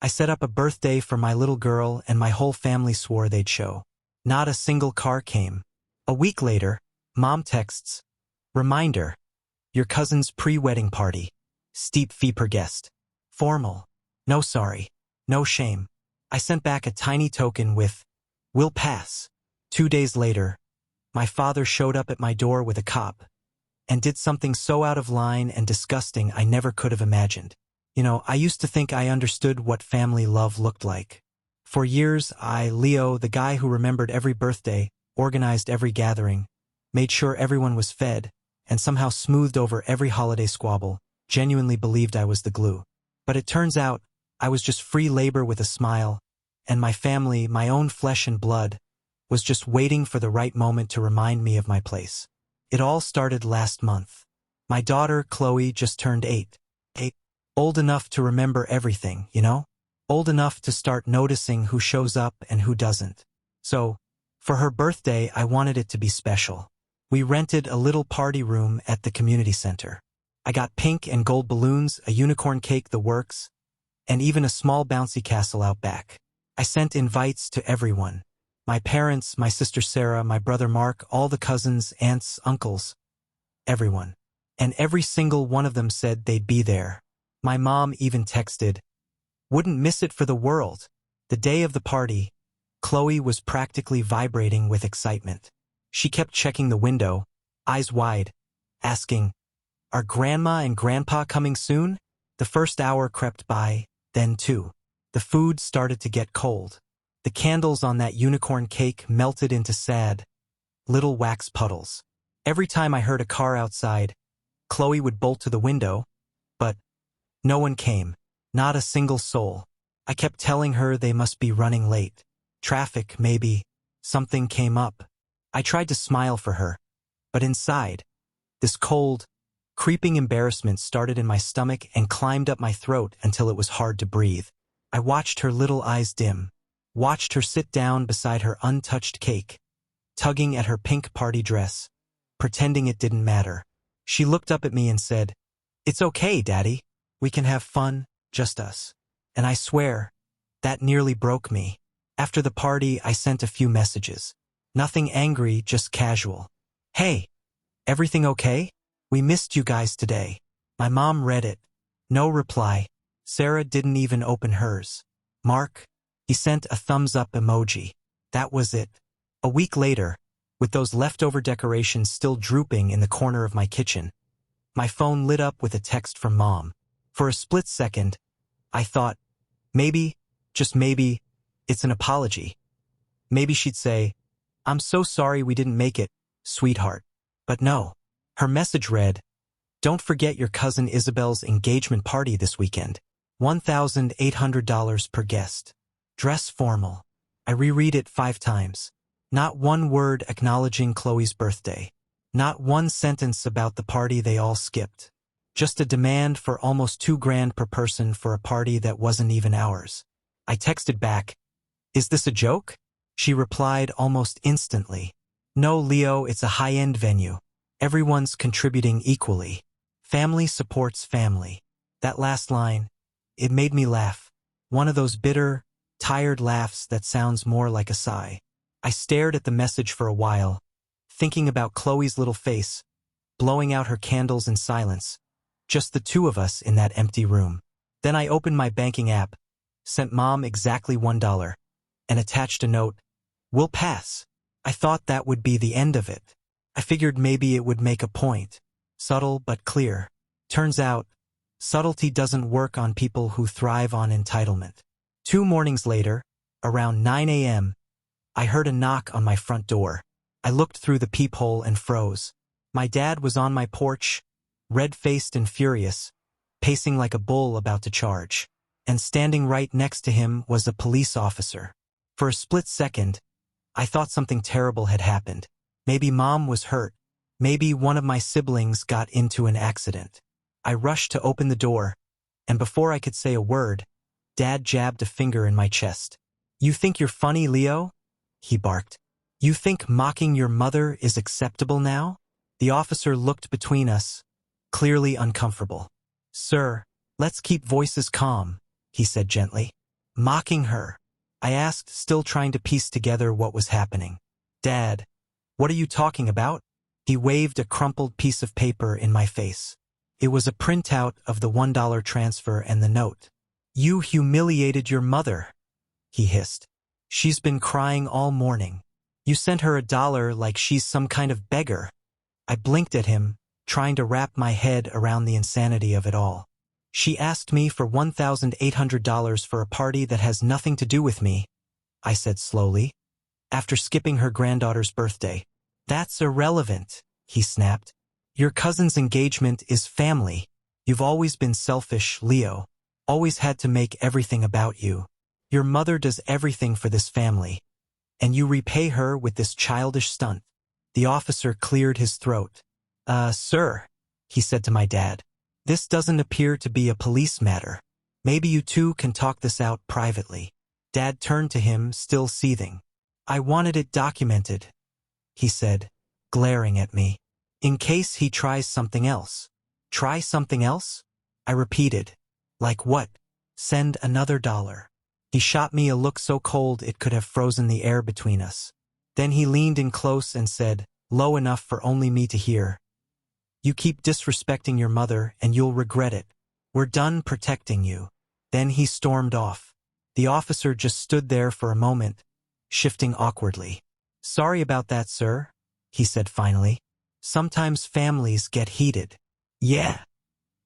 I set up a birthday for my little girl and my whole family swore they'd show. Not a single car came. A week later, Mom texts, "Reminder, your cousin's pre-wedding party. Steep fee per guest. Formal. No sorry. No shame." I sent back a tiny token with, "Will pass." 2 days later, my father showed up at my door with a cop and did something so out of line and disgusting I never could have imagined. I used to think I understood what family love looked like. For years, Leo, the guy who remembered every birthday, organized every gathering, made sure everyone was fed, and somehow smoothed over every holiday squabble, genuinely believed I was the glue. But it turns out, I was just free labor with a smile, and my family, my own flesh and blood, was just waiting for the right moment to remind me of my place. It all started last month. My daughter, Chloe, just turned 8. Old enough to remember everything, Old enough to start noticing who shows up and who doesn't. So, for her birthday, I wanted it to be special. We rented a little party room at the community center. I got pink and gold balloons, a unicorn cake, the works, and even a small bouncy castle out back. I sent invites to everyone. My parents, my sister Sarah, my brother Mark, all the cousins, aunts, uncles, everyone. And every single one of them said they'd be there. My mom even texted, "Wouldn't miss it for the world." The day of the party, Chloe was practically vibrating with excitement. She kept checking the window, eyes wide, asking, "Are Grandma and Grandpa coming soon?" The first hour crept by, then 2. The food started to get cold. The candles on that unicorn cake melted into sad, little wax puddles. Every time I heard a car outside, Chloe would bolt to the window, but no one came. Not a single soul. I kept telling her they must be running late. Traffic, maybe. Something came up. I tried to smile for her, but inside, this cold, creeping embarrassment started in my stomach and climbed up my throat until it was hard to breathe. I watched her little eyes dim, watched her sit down beside her untouched cake, tugging at her pink party dress, pretending it didn't matter. She looked up at me and said, "It's okay, Daddy. We can have fun, just us." And I swear, that nearly broke me. After the party, I sent a few messages. Nothing angry, just casual. "Hey, everything okay? We missed you guys today." My mom read it. No reply. Sarah didn't even open hers. Mark, he sent a thumbs-up emoji. That was it. A week later, with those leftover decorations still drooping in the corner of my kitchen, my phone lit up with a text from Mom. For a split second, I thought, maybe, just maybe, it's an apology. Maybe she'd say, "I'm so sorry we didn't make it, sweetheart." But no. Her message read, "Don't forget your cousin Isabel's engagement party this weekend. $1,800 per guest. Dress formal." I reread it 5 times. Not one word acknowledging Chloe's birthday. Not one sentence about the party they all skipped. Just a demand for almost $2,000 per person for a party that wasn't even ours. I texted back, "Is this a joke?" She replied almost instantly, "No, Leo, it's a high-end venue. Everyone's contributing equally. Family supports family." That last line, it made me laugh. One of those bitter, tired laughs that sounds more like a sigh. I stared at the message for a while, thinking about Chloe's little face, blowing out her candles in silence. Just the 2 of us in that empty room. Then I opened my banking app, sent Mom exactly $1, and attached a note, "Will pass." I thought that would be the end of it. I figured maybe it would make a point. Subtle but clear. Turns out, subtlety doesn't work on people who thrive on entitlement. 2 mornings later, around 9 a.m., I heard a knock on my front door. I looked through the peephole and froze. My dad was on my porch, red-faced and furious, pacing like a bull about to charge. And standing right next to him was a police officer. For a split second, I thought something terrible had happened. Maybe Mom was hurt. Maybe one of my siblings got into an accident. I rushed to open the door, and before I could say a word, Dad jabbed a finger in my chest. "You think you're funny, Leo?" he barked. "You think mocking your mother is acceptable now?" The officer looked between us, clearly uncomfortable. "Sir, let's keep voices calm," he said gently. Mocking her? I asked, still trying to piece together what was happening. Dad, what are you talking about? He waved a crumpled piece of paper in my face. It was a printout of the $1 transfer and the note. You humiliated your mother, he hissed. She's been crying all morning. You sent her $1 like she's some kind of beggar. I blinked at him, trying to wrap my head around the insanity of it all. She asked me for $1,800 for a party that has nothing to do with me, I said slowly, after skipping her granddaughter's birthday. That's irrelevant, he snapped. Your cousin's engagement is family. You've always been selfish, Leo. Always had to make everything about you. Your mother does everything for this family. And you repay her with this childish stunt. The officer cleared his throat. Sir, he said to my dad. This doesn't appear to be a police matter. Maybe you two can talk this out privately. Dad turned to him, still seething. I wanted it documented, he said, glaring at me. In case he tries something else. Try something else? I repeated. Like what? Send another $1. He shot me a look so cold it could have frozen the air between us. Then he leaned in close and said, low enough for only me to hear. You keep disrespecting your mother and you'll regret it. We're done protecting you. Then he stormed off. The officer just stood there for a moment, shifting awkwardly. Sorry about that, sir, he said finally. Sometimes families get heated. Yeah,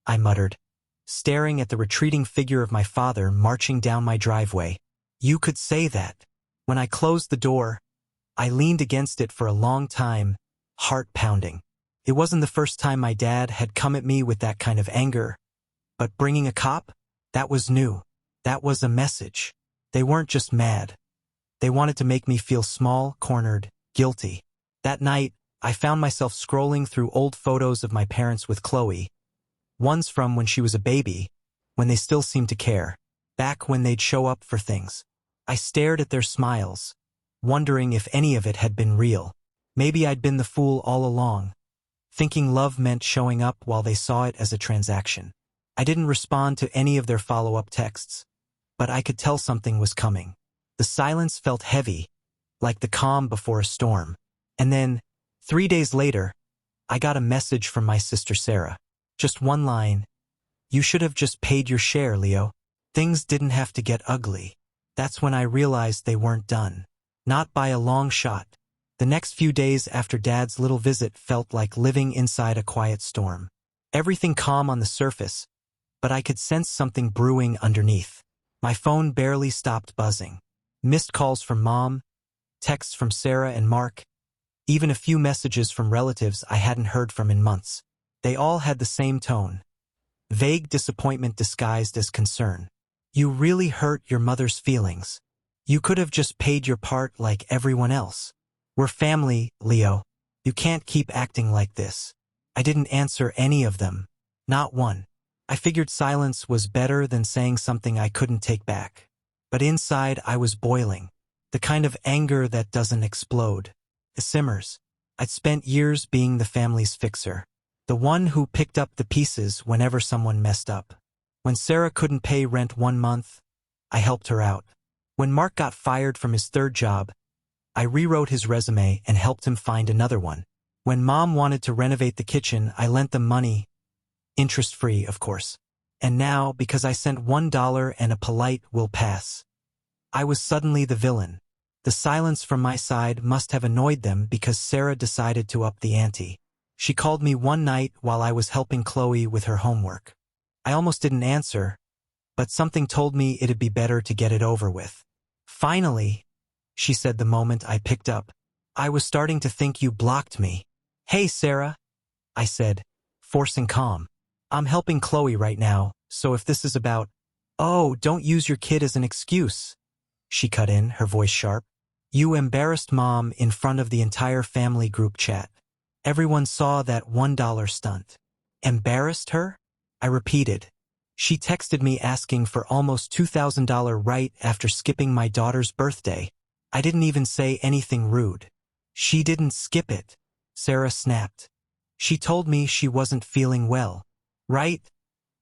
I muttered, staring at the retreating figure of my father marching down my driveway. You could say that. When I closed the door, I leaned against it for a long time, heart pounding. It wasn't the first time my dad had come at me with that kind of anger. But bringing a cop? That was new. That was a message. They weren't just mad. They wanted to make me feel small, cornered, guilty. That night, I found myself scrolling through old photos of my parents with Chloe. Ones from when she was a baby, when they still seemed to care, back when they'd show up for things. I stared at their smiles, wondering if any of it had been real. Maybe I'd been the fool all along, thinking love meant showing up while they saw it as a transaction. I didn't respond to any of their follow-up texts, but I could tell something was coming. The silence felt heavy, like the calm before a storm. And then, 3 days later, I got a message from my sister Sarah. Just one line. You should have just paid your share, Leo. Things didn't have to get ugly. That's when I realized they weren't done. Not by a long shot. The next few days after Dad's little visit felt like living inside a quiet storm. Everything calm on the surface, but I could sense something brewing underneath. My phone barely stopped buzzing. Missed calls from Mom, texts from Sarah and Mark, even a few messages from relatives I hadn't heard from in months. They all had the same tone. Vague disappointment disguised as concern. You really hurt your mother's feelings. You could have just paid your part like everyone else. We're family, Leo. You can't keep acting like this. I didn't answer any of them. Not one. I figured silence was better than saying something I couldn't take back. But inside I was boiling. The kind of anger that doesn't explode. It simmers. I'd spent years being the family's fixer. The one who picked up the pieces whenever someone messed up. When Sarah couldn't pay rent 1 month, I helped her out. When Mark got fired from his 3rd job, I rewrote his resume and helped him find another one. When Mom wanted to renovate the kitchen, I lent them money. Interest-free, of course. And now, because I sent $1 and a polite "will pass," I was suddenly the villain. The silence from my side must have annoyed them because Sarah decided to up the ante. She called me one night while I was helping Chloe with her homework. I almost didn't answer, but something told me it'd be better to get it over with. Finally, she said the moment I picked up. I was starting to think you blocked me. Hey, Sarah, I said, forcing calm. I'm helping Chloe right now, so if this is about, oh, don't use your kid as an excuse. She cut in, her voice sharp. You embarrassed Mom in front of the entire family group chat. Everyone saw that $1 stunt. Embarrassed her? I repeated. She texted me asking for almost $2,000 right after skipping my daughter's birthday. I didn't even say anything rude. She didn't skip it. Sarah snapped. She told me she wasn't feeling well. Right?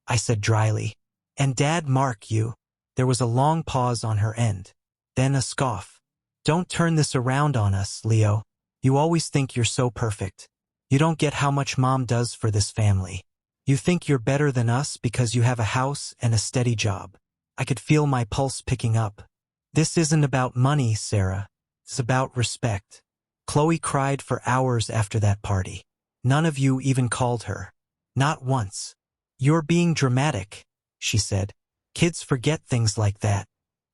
I said dryly. And Dad, Mark, you. There was a long pause on her end. Then a scoff. Don't turn this around on us, Leo. You always think you're so perfect. You don't get how much Mom does for this family. You think you're better than us because you have a house and a steady job. I could feel my pulse picking up. This isn't about money, Sarah. It's about respect. Chloe cried for hours after that party. None of you even called her. Not once. You're being dramatic, she said. Kids forget things like that.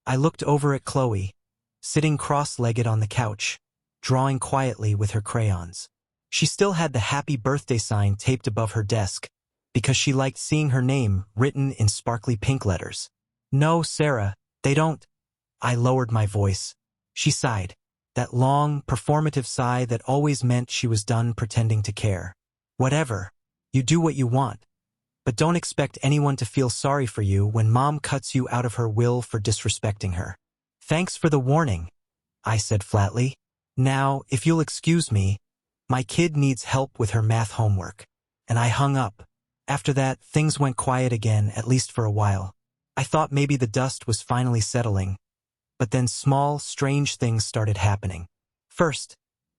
I looked over at Chloe, sitting cross-legged on the couch, drawing quietly with her crayons. She still had the happy birthday sign taped above her desk, because she liked seeing her name written in sparkly pink letters. No, Sarah, they don't. I lowered my voice. She sighed, that long, performative sigh that always meant she was done pretending to care. Whatever. You do what you want. But don't expect anyone to feel sorry for you when Mom cuts you out of her will for disrespecting her. Thanks for the warning, I said flatly. Now, if you'll excuse me, my kid needs help with her math homework. And I hung up. After that, things went quiet again, at least for a while. I thought maybe the dust was finally settling. But then small, strange things started happening. First,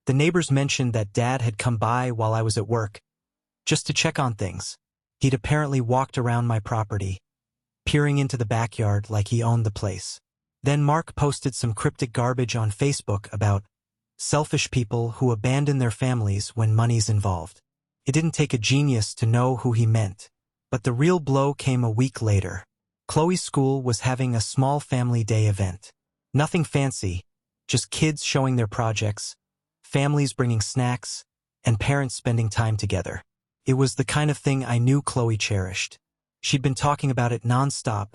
the neighbors mentioned that Dad had come by while I was at work, just to check on things. He'd apparently walked around my property, peering into the backyard like he owned the place. Then Mark posted some cryptic garbage on Facebook about selfish people who abandon their families when money's involved. It didn't take a genius to know who he meant. But the real blow came a week later. Chloe's school was having a small family day event. Nothing fancy, just kids showing their projects, families bringing snacks, and parents spending time together. It was the kind of thing I knew Chloe cherished. She'd been talking about it nonstop,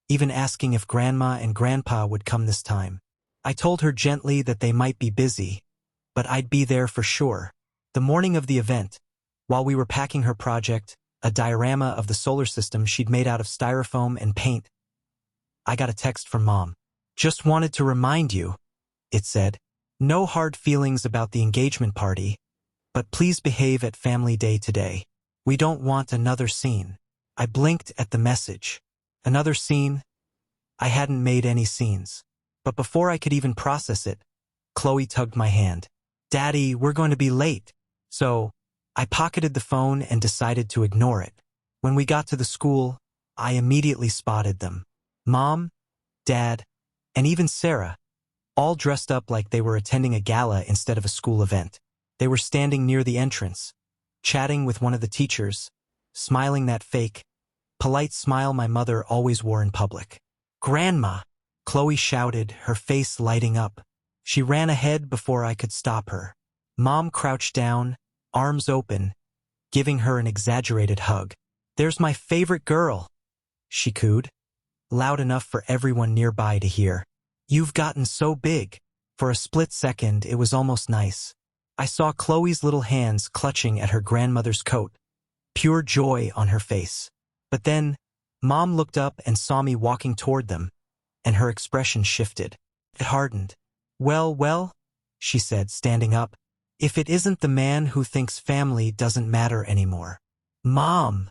even asking if Grandma and Grandpa would come this time. I told her gently that they might be busy, but I'd be there for sure. The morning of the event, while we were packing her project, a diorama of the solar system she'd made out of styrofoam and paint, I got a text from Mom. Just wanted to remind you, it said. No hard feelings about the engagement party, but please behave at family day today. We don't want another scene. I blinked at the message. Another scene? I hadn't made any scenes. But before I could even process it, Chloe tugged my hand. Daddy, we're going to be late. So, I pocketed the phone and decided to ignore it. When we got to the school, I immediately spotted them. Mom, Dad, and even Sarah, all dressed up like they were attending a gala instead of a school event. They were standing near the entrance, chatting with one of the teachers, smiling that fake, polite smile my mother always wore in public. Grandma, Chloe shouted, her face lighting up. She ran ahead before I could stop her. Mom crouched down, arms open, giving her an exaggerated hug. There's my favorite girl, she cooed, loud enough for everyone nearby to hear. You've gotten so big. For a split second, it was almost nice. I saw Chloe's little hands clutching at her grandmother's coat, pure joy on her face. But then, Mom looked up and saw me walking toward them, and her expression shifted. It hardened. Well, she said, standing up. If it isn't the man who thinks family doesn't matter anymore. Mom,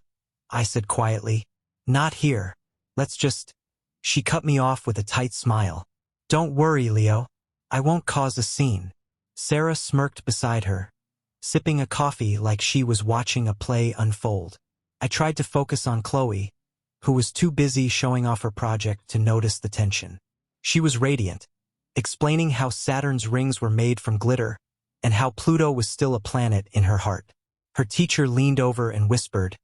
I said quietly. Not here. Let's just... She cut me off with a tight smile. Don't worry, Leo. I won't cause a scene. Sarah smirked beside her, sipping a coffee like she was watching a play unfold. I tried to focus on Chloe, who was too busy showing off her project to notice the tension. She was radiant, explaining how Saturn's rings were made from glitter and how Pluto was still a planet in her heart. Her teacher leaned over and whispered,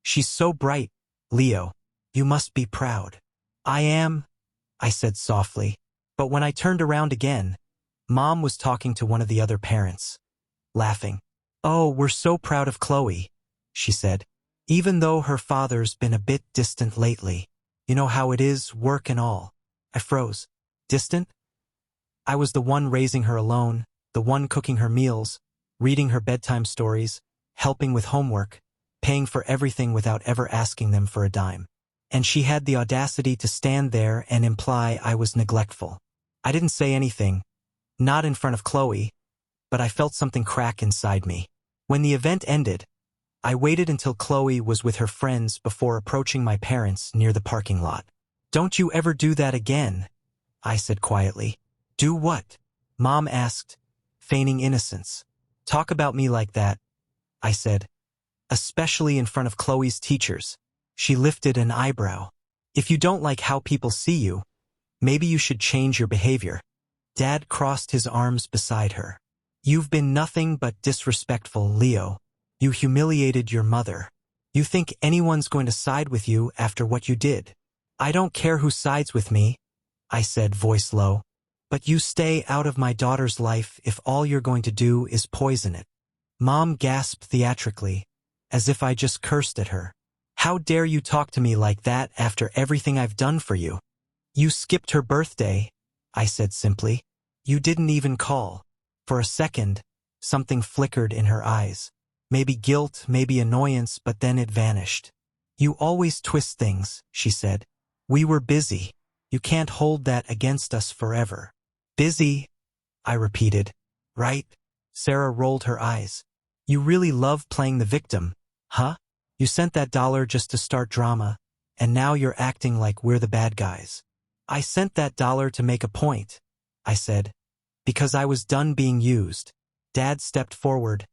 She's so bright, Leo. You must be proud. I am, I said softly. But when I turned around again, Mom was talking to one of the other parents, laughing. Oh, we're so proud of Chloe, she said, even though her father's been a bit distant lately. You know how it is, work and all. I froze. Distant? I was the one raising her alone, the one cooking her meals, reading her bedtime stories, helping with homework, paying for everything without ever asking them for a dime. And she had the audacity to stand there and imply I was neglectful. I didn't say anything, not in front of Chloe, but I felt something crack inside me. When the event ended, I waited until Chloe was with her friends before approaching my parents near the parking lot. Don't you ever do that again, I said quietly. Do what? Mom asked, feigning innocence. Talk about me like that, I said. Especially in front of Chloe's teachers. She lifted an eyebrow. If you don't like how people see you, maybe you should change your behavior. Dad crossed his arms beside her. You've been nothing but disrespectful, Leo. You humiliated your mother. You think anyone's going to side with you after what you did? I don't care who sides with me, I said, voice low. But you stay out of my daughter's life if all you're going to do is poison it. Mom gasped theatrically, as if I just cursed at her. How dare you talk to me like that after everything I've done for you? You skipped her birthday, I said simply. You didn't even call. For a second, something flickered in her eyes. Maybe guilt, maybe annoyance, but then it vanished. You always twist things, she said. We were busy. You can't hold that against us forever. Busy, I repeated. Right? Sarah rolled her eyes. You really love playing the victim, huh? You sent that $1 just to start drama, and now you're acting like we're the bad guys. I sent that $1 to make a point, I said, because I was done being used. Dad stepped forward,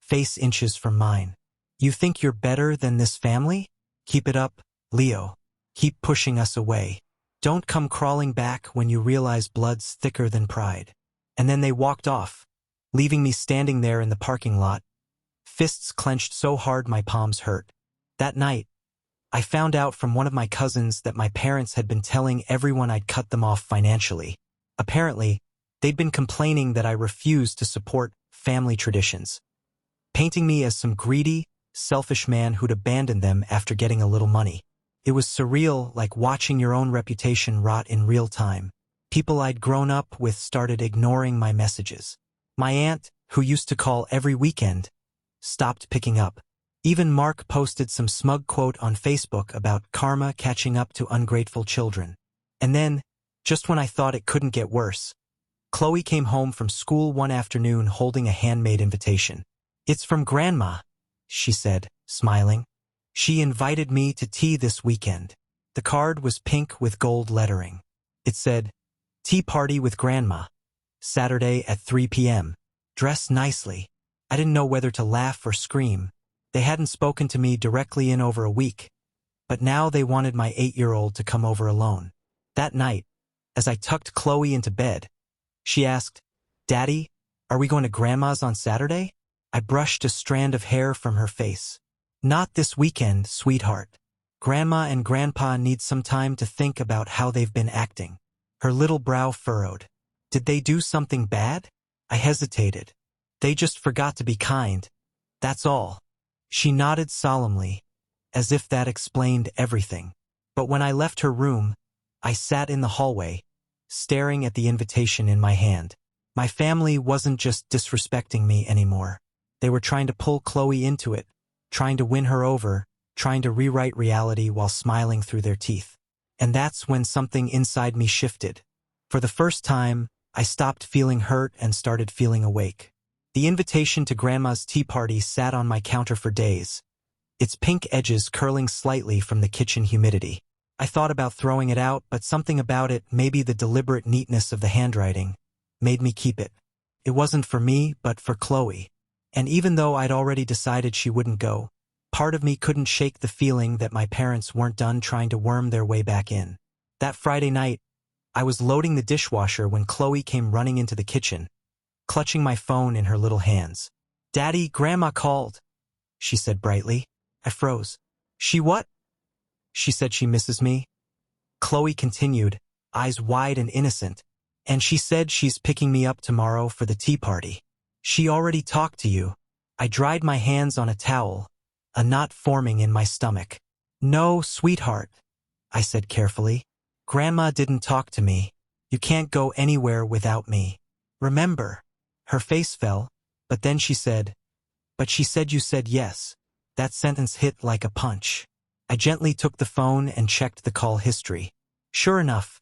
face inches from mine. You think you're better than this family? Keep it up, Leo. Keep pushing us away. Don't come crawling back when you realize blood's thicker than pride. And then they walked off, leaving me standing there in the parking lot, fists clenched so hard my palms hurt. That night, I found out from one of my cousins that my parents had been telling everyone I'd cut them off financially. Apparently, they'd been complaining that I refused to support family traditions, painting me as some greedy, selfish man who'd abandoned them after getting a little money. It was surreal, like watching your own reputation rot in real time. People I'd grown up with started ignoring my messages. My aunt, who used to call every weekend, stopped picking up. Even Mark posted some smug quote on Facebook about karma catching up to ungrateful children. And then, just when I thought it couldn't get worse, Chloe came home from school one afternoon holding a handmade invitation. It's from Grandma, she said, smiling. She invited me to tea this weekend. The card was pink with gold lettering. It said, Tea party with Grandma. Saturday at 3 p.m. Dress nicely. I didn't know whether to laugh or scream. They hadn't spoken to me directly in over a week, but now they wanted my 8-year-old to come over alone. That night, as I tucked Chloe into bed, she asked, Daddy, are we going to Grandma's on Saturday? I brushed a strand of hair from her face. Not this weekend, sweetheart. Grandma and Grandpa need some time to think about how they've been acting. Her little brow furrowed. Did they do something bad? I hesitated. They just forgot to be kind. That's all. She nodded solemnly, as if that explained everything. But when I left her room, I sat in the hallway, staring at the invitation in my hand. My family wasn't just disrespecting me anymore. They were trying to pull Chloe into it, trying to win her over, trying to rewrite reality while smiling through their teeth. And that's when something inside me shifted. For the first time, I stopped feeling hurt and started feeling awake. The invitation to Grandma's tea party sat on my counter for days, its pink edges curling slightly from the kitchen humidity. I thought about throwing it out, but something about it, maybe the deliberate neatness of the handwriting, made me keep it. It wasn't for me, but for Chloe. And even though I'd already decided she wouldn't go, part of me couldn't shake the feeling that my parents weren't done trying to worm their way back in. That Friday night, I was loading the dishwasher when Chloe came running into the kitchen, clutching my phone in her little hands. Daddy, Grandma called, she said brightly. I froze. She what? She said she misses me. Chloe continued, eyes wide and innocent. And she said she's picking me up tomorrow for the tea party. She already talked to you. I dried my hands on a towel, a knot forming in my stomach. No, sweetheart, I said carefully. Grandma didn't talk to me. You can't go anywhere without me. Remember? Her face fell, but then she said, but she said you said yes. That sentence hit like a punch. I gently took the phone and checked the call history. Sure enough,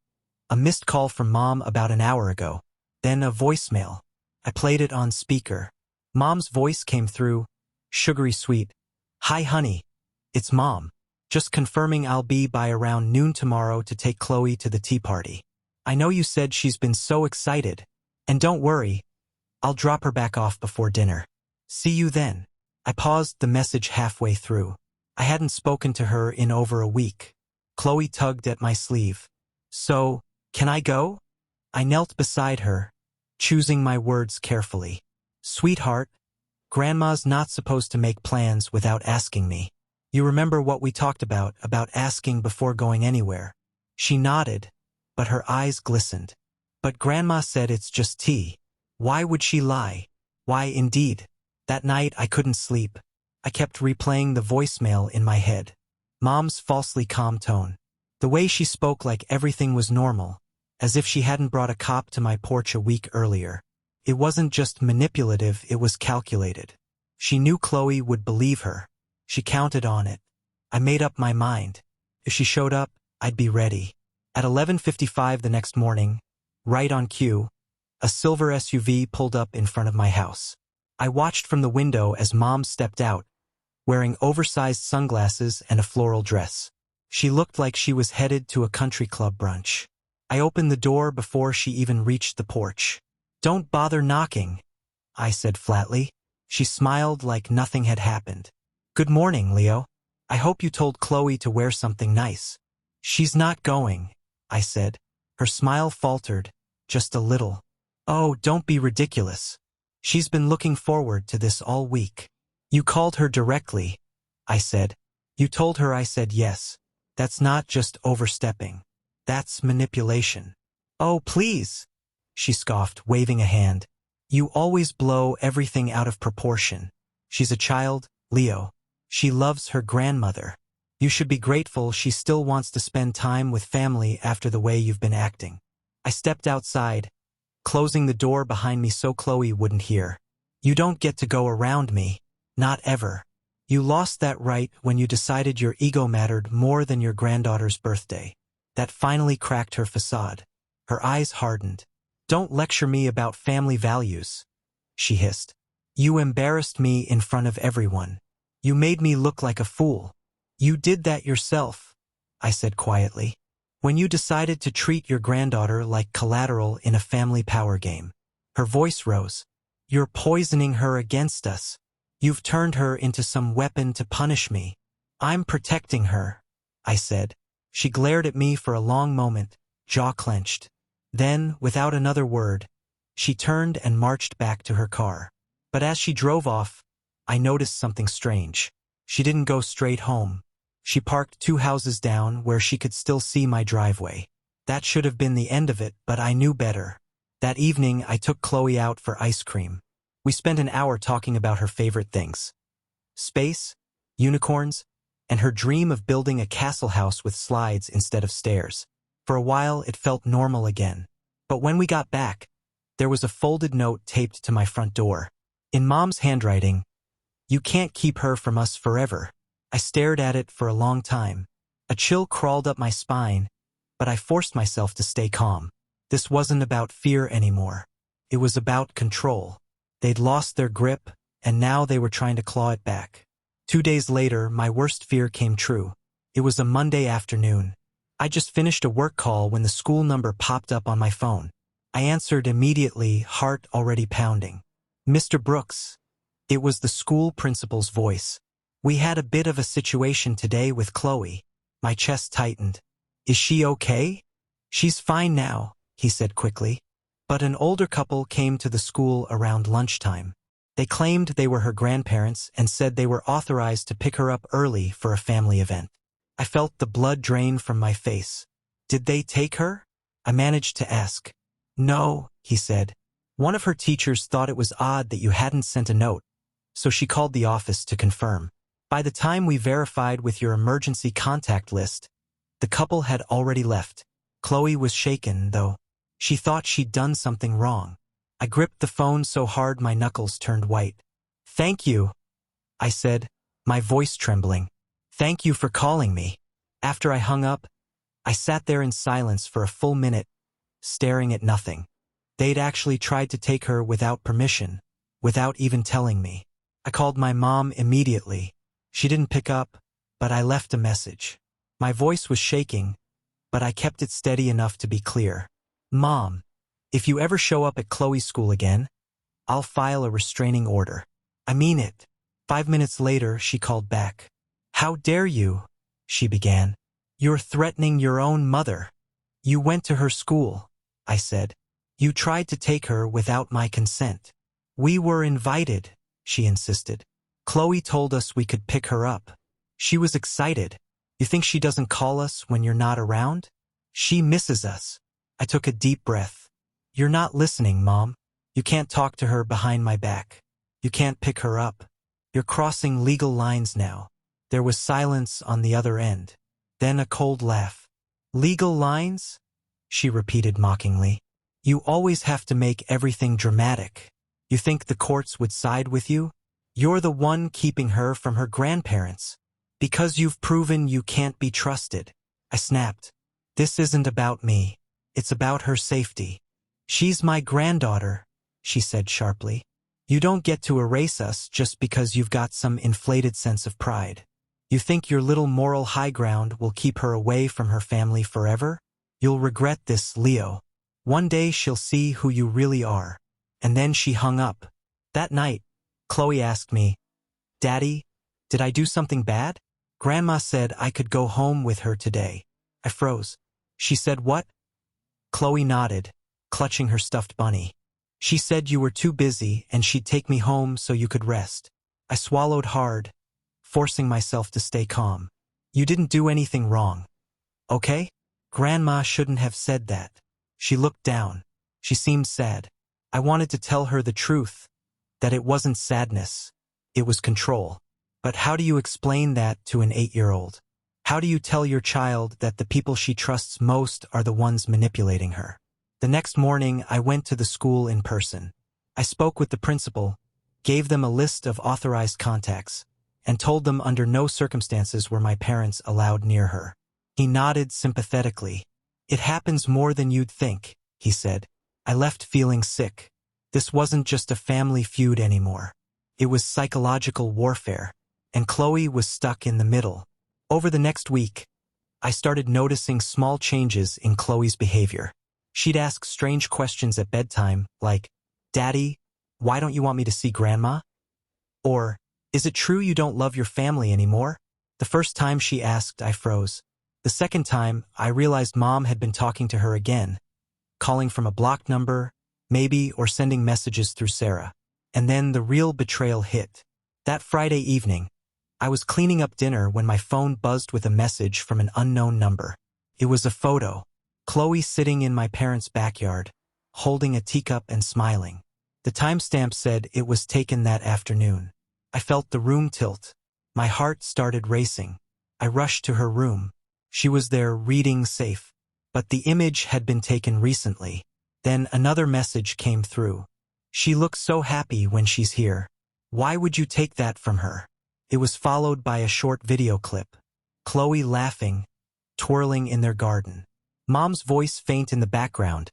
a missed call from Mom about an hour ago. Then a voicemail. I played it on speaker. Mom's voice came through, sugary sweet. Hi, honey. It's Mom. Just confirming I'll be by around noon tomorrow to take Chloe to the tea party. I know you said she's been so excited. And don't worry, I'll drop her back off before dinner. See you then. I paused the message halfway through. I hadn't spoken to her in over a week. Chloe tugged at my sleeve. So, can I go? I knelt beside her, choosing my words carefully. Sweetheart, Grandma's not supposed to make plans without asking me. You remember what we talked about asking before going anywhere. She nodded, but her eyes glistened. But Grandma said it's just tea. Why would she lie? Why, indeed. That night I couldn't sleep. I kept replaying the voicemail in my head. Mom's falsely calm tone. The way she spoke like everything was normal, as if she hadn't brought a cop to my porch a week earlier. It wasn't just manipulative, it was calculated. She knew Chloe would believe her. She counted on it. I made up my mind. If she showed up, I'd be ready. At 11:55 the next morning, right on cue, a silver SUV pulled up in front of my house. I watched from the window as Mom stepped out, wearing oversized sunglasses and a floral dress. She looked like she was headed to a country club brunch. I opened the door before she even reached the porch. Don't bother knocking, I said flatly. She smiled like nothing had happened. Good morning, Leo. I hope you told Chloe to wear something nice. She's not going, I said. Her smile faltered, just a little. Oh, don't be ridiculous. She's been looking forward to this all week. You called her directly, I said. You told her I said yes. That's not just overstepping. That's manipulation. Oh, please, she scoffed, waving a hand. You always blow everything out of proportion. She's a child, Leo. She loves her grandmother. You should be grateful she still wants to spend time with family after the way you've been acting. I stepped outside, closing the door behind me so Chloe wouldn't hear. You don't get to go around me. Not ever. You lost that right when you decided your ego mattered more than your granddaughter's birthday. That finally cracked her facade. Her eyes hardened. Don't lecture me about family values, she hissed. You embarrassed me in front of everyone. You made me look like a fool. You did that yourself, I said quietly. When you decided to treat your granddaughter like collateral in a family power game. Her voice rose. You're poisoning her against us. You've turned her into some weapon to punish me. I'm protecting her, I said. She glared at me for a long moment, jaw clenched. Then, without another word, she turned and marched back to her car. But as she drove off, I noticed something strange. She didn't go straight home. She parked 2 houses down where she could still see my driveway. That should have been the end of it, but I knew better. That evening, I took Chloe out for ice cream. We spent an hour talking about her favorite things. Space, unicorns, and her dream of building a castle house with slides instead of stairs. For a while, it felt normal again. But when we got back, there was a folded note taped to my front door. In Mom's handwriting, "You can't keep her from us forever." I stared at it for a long time. A chill crawled up my spine, but I forced myself to stay calm. This wasn't about fear anymore. It was about control. They'd lost their grip, and now they were trying to claw it back. 2 days later, my worst fear came true. It was a Monday afternoon. I just finished a work call when the school number popped up on my phone. I answered immediately, heart already pounding. Mr. Brooks. It was the school principal's voice. We had a bit of a situation today with Chloe. My chest tightened. Is she okay? She's fine now, he said quickly. But an older couple came to the school around lunchtime. They claimed they were her grandparents and said they were authorized to pick her up early for a family event. I felt the blood drain from my face. Did they take her? I managed to ask. No, he said. One of her teachers thought it was odd that you hadn't sent a note, so she called the office to confirm. By the time we verified with your emergency contact list, the couple had already left. Chloe was shaken, though. She thought she'd done something wrong. I gripped the phone so hard my knuckles turned white. Thank you, I said, my voice trembling. Thank you for calling me. After I hung up, I sat there in silence for a full minute, staring at nothing. They'd actually tried to take her without permission, without even telling me. I called my mom immediately. She didn't pick up, but I left a message. My voice was shaking, but I kept it steady enough to be clear. Mom, if you ever show up at Chloe's school again, I'll file a restraining order. I mean it. 5 minutes later, she called back. How dare you? She began. You're threatening your own mother. You went to her school, I said. You tried to take her without my consent. We were invited, she insisted. Chloe told us we could pick her up. She was excited. You think she doesn't call us when you're not around? She misses us. I took a deep breath. You're not listening, Mom. You can't talk to her behind my back. You can't pick her up. You're crossing legal lines now. There was silence on the other end. Then a cold laugh. Legal lines? She repeated mockingly. You always have to make everything dramatic. You think the courts would side with you? You're the one keeping her from her grandparents. Because you've proven you can't be trusted. I snapped. This isn't about me. It's about her safety. She's my granddaughter, she said sharply. You don't get to erase us just because you've got some inflated sense of pride. You think your little moral high ground will keep her away from her family forever? You'll regret this, Leo. One day she'll see who you really are. And then she hung up. That night, Chloe asked me, Daddy, did I do something bad? Grandma said I could go home with her today. I froze. She said what? Chloe nodded, clutching her stuffed bunny. She said you were too busy and she'd take me home so you could rest. I swallowed hard, forcing myself to stay calm. You didn't do anything wrong. Okay? Grandma shouldn't have said that. She looked down. She seemed sad. I wanted to tell her the truth, that it wasn't sadness. It was control. But how do you explain that to an 8-year-old? How do you tell your child that the people she trusts most are the ones manipulating her? The next morning, I went to the school in person. I spoke with the principal, gave them a list of authorized contacts, and told them under no circumstances were my parents allowed near her. He nodded sympathetically. It happens more than you'd think, he said. I left feeling sick. This wasn't just a family feud anymore. It was psychological warfare, and Chloe was stuck in the middle. Over the next week, I started noticing small changes in Chloe's behavior. She'd ask strange questions at bedtime, like, Daddy, why don't you want me to see Grandma? Or, is it true you don't love your family anymore? The first time she asked, I froze. The second time, I realized Mom had been talking to her again, calling from a blocked number, maybe, or sending messages through Sarah. And then the real betrayal hit. That Friday evening, I was cleaning up dinner when my phone buzzed with a message from an unknown number. It was a photo. Chloe sitting in my parents' backyard, holding a teacup and smiling. The timestamp said it was taken that afternoon. I felt the room tilt. My heart started racing. I rushed to her room. She was there reading safe. But the image had been taken recently. Then another message came through. She looks so happy when she's here. Why would you take that from her? It was followed by a short video clip. Chloe laughing, twirling in their garden. Mom's voice faint in the background,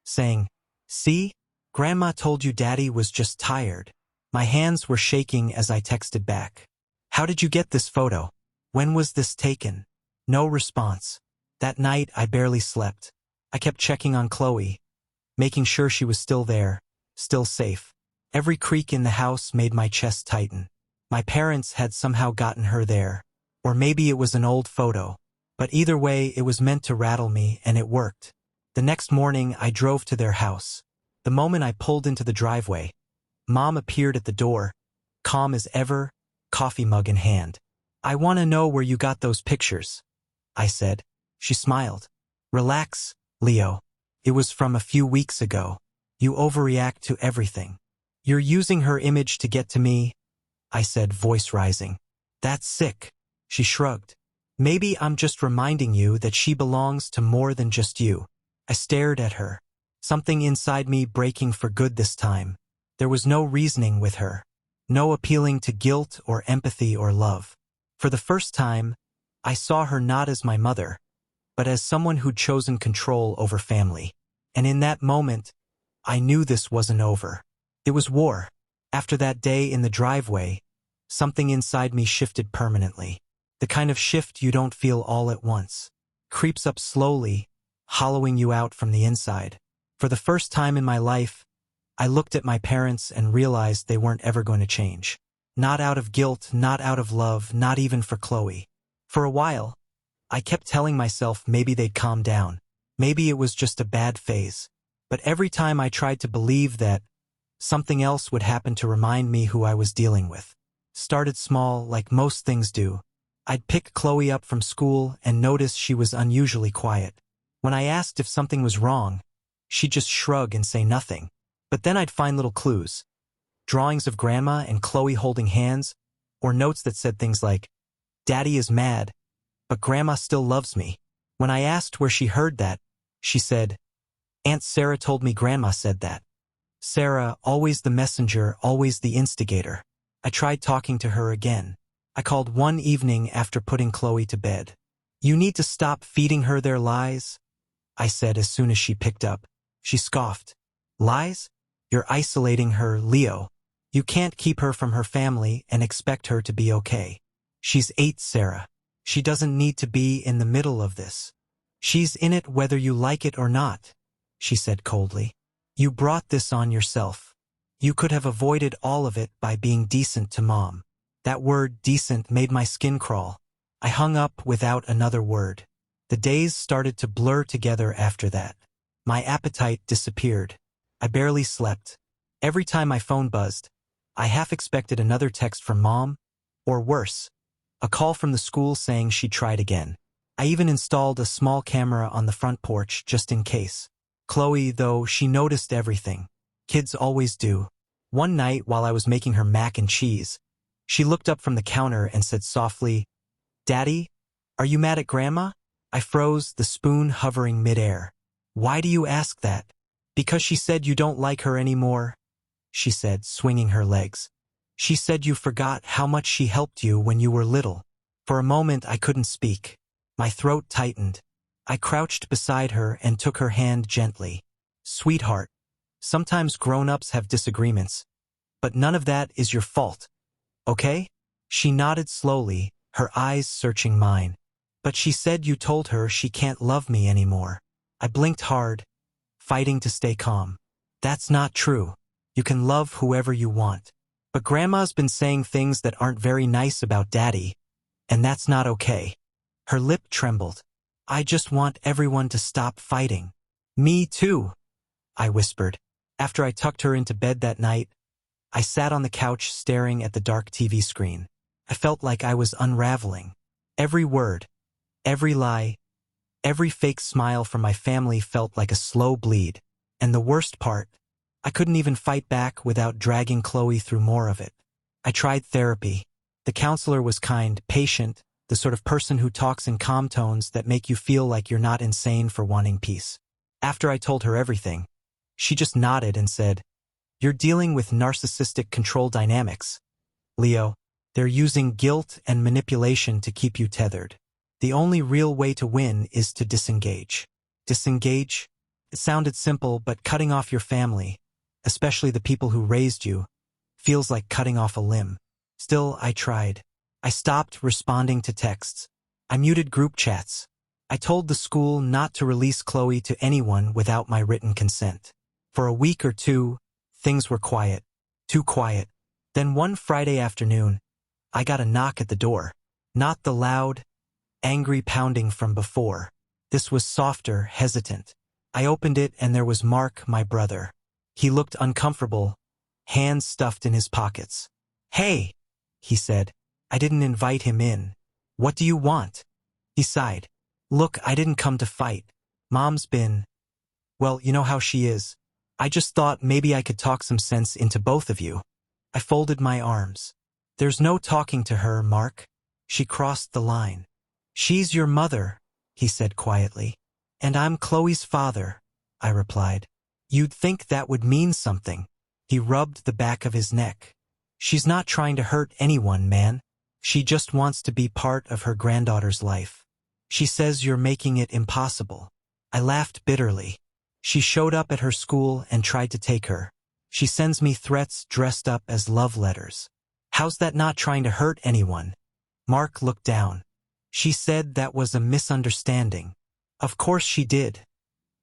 saying, See? Grandma told you Daddy was just tired. My hands were shaking as I texted back. How did you get this photo? When was this taken? No response. That night, I barely slept. I kept checking on Chloe, making sure she was still there, still safe. Every creak in the house made my chest tighten. My parents had somehow gotten her there. Or maybe it was an old photo. But either way, it was meant to rattle me, and it worked. The next morning, I drove to their house. The moment I pulled into the driveway, Mom appeared at the door, calm as ever, coffee mug in hand. I want to know where you got those pictures, I said. She smiled. Relax, Leo. It was from a few weeks ago. You overreact to everything. You're using her image to get to me, I said, voice rising. That's sick. She shrugged. Maybe I'm just reminding you that she belongs to more than just you. I stared at her, something inside me breaking for good this time. There was no reasoning with her, no appealing to guilt or empathy or love. For the first time, I saw her not as my mother, but as someone who'd chosen control over family. And in that moment, I knew this wasn't over. It was war. After that day in the driveway, something inside me shifted permanently. The kind of shift you don't feel all at once. Creeps up slowly, hollowing you out from the inside. For the first time in my life, I looked at my parents and realized they weren't ever going to change. Not out of guilt, not out of love, not even for Chloe. For a while, I kept telling myself maybe they'd calm down. Maybe it was just a bad phase. But every time I tried to believe that, something else would happen to remind me who I was dealing with. Started small, like most things do. I'd pick Chloe up from school and notice she was unusually quiet. When I asked if something was wrong, she'd just shrug and say nothing. But then I'd find little clues. Drawings of Grandma and Chloe holding hands, or notes that said things like, "Daddy is mad, but Grandma still loves me." When I asked where she heard that, she said, "Aunt Sarah told me Grandma said that." Sarah, always the messenger, always the instigator. I tried talking to her again. I called one evening after putting Chloe to bed. "You need to stop feeding her their lies," I said as soon as she picked up. She scoffed. "Lies? You're isolating her, Leo. You can't keep her from her family and expect her to be okay. She's 8, Sarah. She doesn't need to be in the middle of this. She's in it whether you like it or not," she said coldly. "You brought this on yourself. You could have avoided all of it by being decent to Mom." That word, decent, made my skin crawl. I hung up without another word. The days started to blur together after that. My appetite disappeared. I barely slept. Every time my phone buzzed, I half expected another text from Mom, or worse, a call from the school saying she'd tried again. I even installed a small camera on the front porch just in case. Chloe, though, she noticed everything. Kids always do. One night while I was making her mac and cheese, she looked up from the counter and said softly, "Daddy, are you mad at Grandma?" I froze, the spoon hovering midair. "Why do you ask that?" "Because she said you don't like her anymore," she said, swinging her legs. "She said you forgot how much she helped you when you were little." For a moment I couldn't speak. My throat tightened. I crouched beside her and took her hand gently. "Sweetheart, sometimes grown-ups have disagreements, but none of that is your fault, okay?" She nodded slowly, her eyes searching mine. "But she said you told her she can't love me anymore." I blinked hard, fighting to stay calm. "That's not true. You can love whoever you want. But Grandma's been saying things that aren't very nice about Daddy, and that's not okay." Her lip trembled. "I just want everyone to stop fighting." "Me too," I whispered. After I tucked her into bed that night, I sat on the couch staring at the dark TV screen. I felt like I was unraveling. Every word, every lie, every fake smile from my family felt like a slow bleed. And the worst part, I couldn't even fight back without dragging Chloe through more of it. I tried therapy. The counselor was kind, patient, the sort of person who talks in calm tones that make you feel like you're not insane for wanting peace. After I told her everything, she just nodded and said, "You're dealing with narcissistic control dynamics, Leo. They're using guilt and manipulation to keep you tethered. The only real way to win is to disengage." Disengage? It sounded simple, but cutting off your family, especially the people who raised you, feels like cutting off a limb. Still, I tried. I stopped responding to texts. I muted group chats. I told the school not to release Chloe to anyone without my written consent. For a week or two, things were quiet. Too quiet. Then one Friday afternoon, I got a knock at the door. Not the loud, angry pounding from before. This was softer, hesitant. I opened it and there was Mark, my brother. He looked uncomfortable, hands stuffed in his pockets. "Hey," he said. I didn't invite him in. "What do you want?" He sighed. "Look, I didn't come to fight. Mom's been, well, you know how she is. I just thought maybe I could talk some sense into both of you." I folded my arms. "There's no talking to her, Mark. She crossed the line." "She's your mother," he said quietly. "And I'm Chloe's father," I replied. "You'd think that would mean something." He rubbed the back of his neck. "She's not trying to hurt anyone, man. She just wants to be part of her granddaughter's life. She says you're making it impossible." I laughed bitterly. "She showed up at her school and tried to take her. She sends me threats dressed up as love letters. How's that not trying to hurt anyone?" Mark looked down. She said that was a misunderstanding. Of course she did,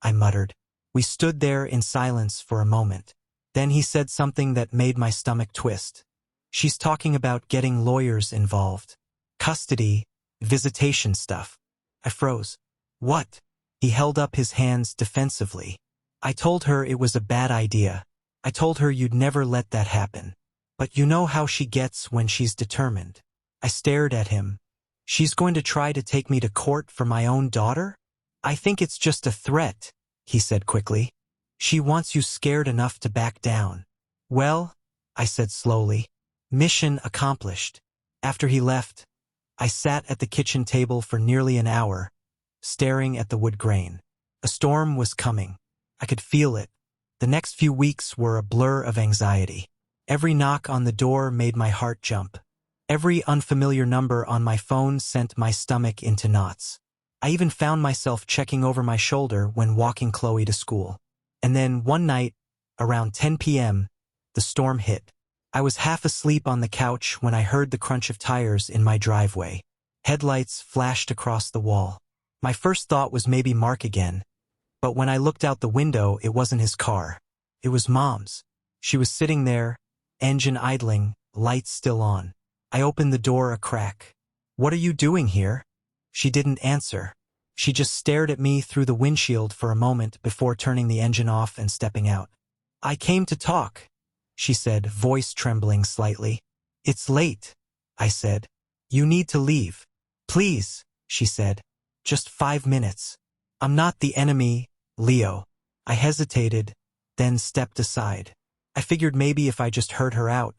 I muttered. We stood there in silence for a moment. Then he said something that made my stomach twist. She's talking about getting lawyers involved. Custody, visitation stuff. I froze. What? He held up his hands defensively. I told her it was a bad idea. I told her you'd never let that happen. But you know how she gets when she's determined. I stared at him. She's going to try to take me to court for my own daughter? I think it's just a threat, he said quickly. She wants you scared enough to back down. Well, I said slowly, mission accomplished. After he left, I sat at the kitchen table for nearly an hour, staring at the wood grain. A storm was coming. I could feel it. The next few weeks were a blur of anxiety. Every knock on the door made my heart jump. Every unfamiliar number on my phone sent my stomach into knots. I even found myself checking over my shoulder when walking Chloe to school. And then one night, around 10 p.m., the storm hit. I was half asleep on the couch when I heard the crunch of tires in my driveway. Headlights flashed across the wall. My first thought was maybe Mark again. But when I looked out the window, it wasn't his car. It was Mom's. She was sitting there, engine idling, lights still on. I opened the door a crack. What are you doing here? She didn't answer. She just stared at me through the windshield for a moment before turning the engine off and stepping out. I came to talk, she said, voice trembling slightly. It's late, I said. You need to leave. Please, she said. Just 5 minutes. I'm not the enemy, Leo. I hesitated, then stepped aside. I figured maybe if I just heard her out,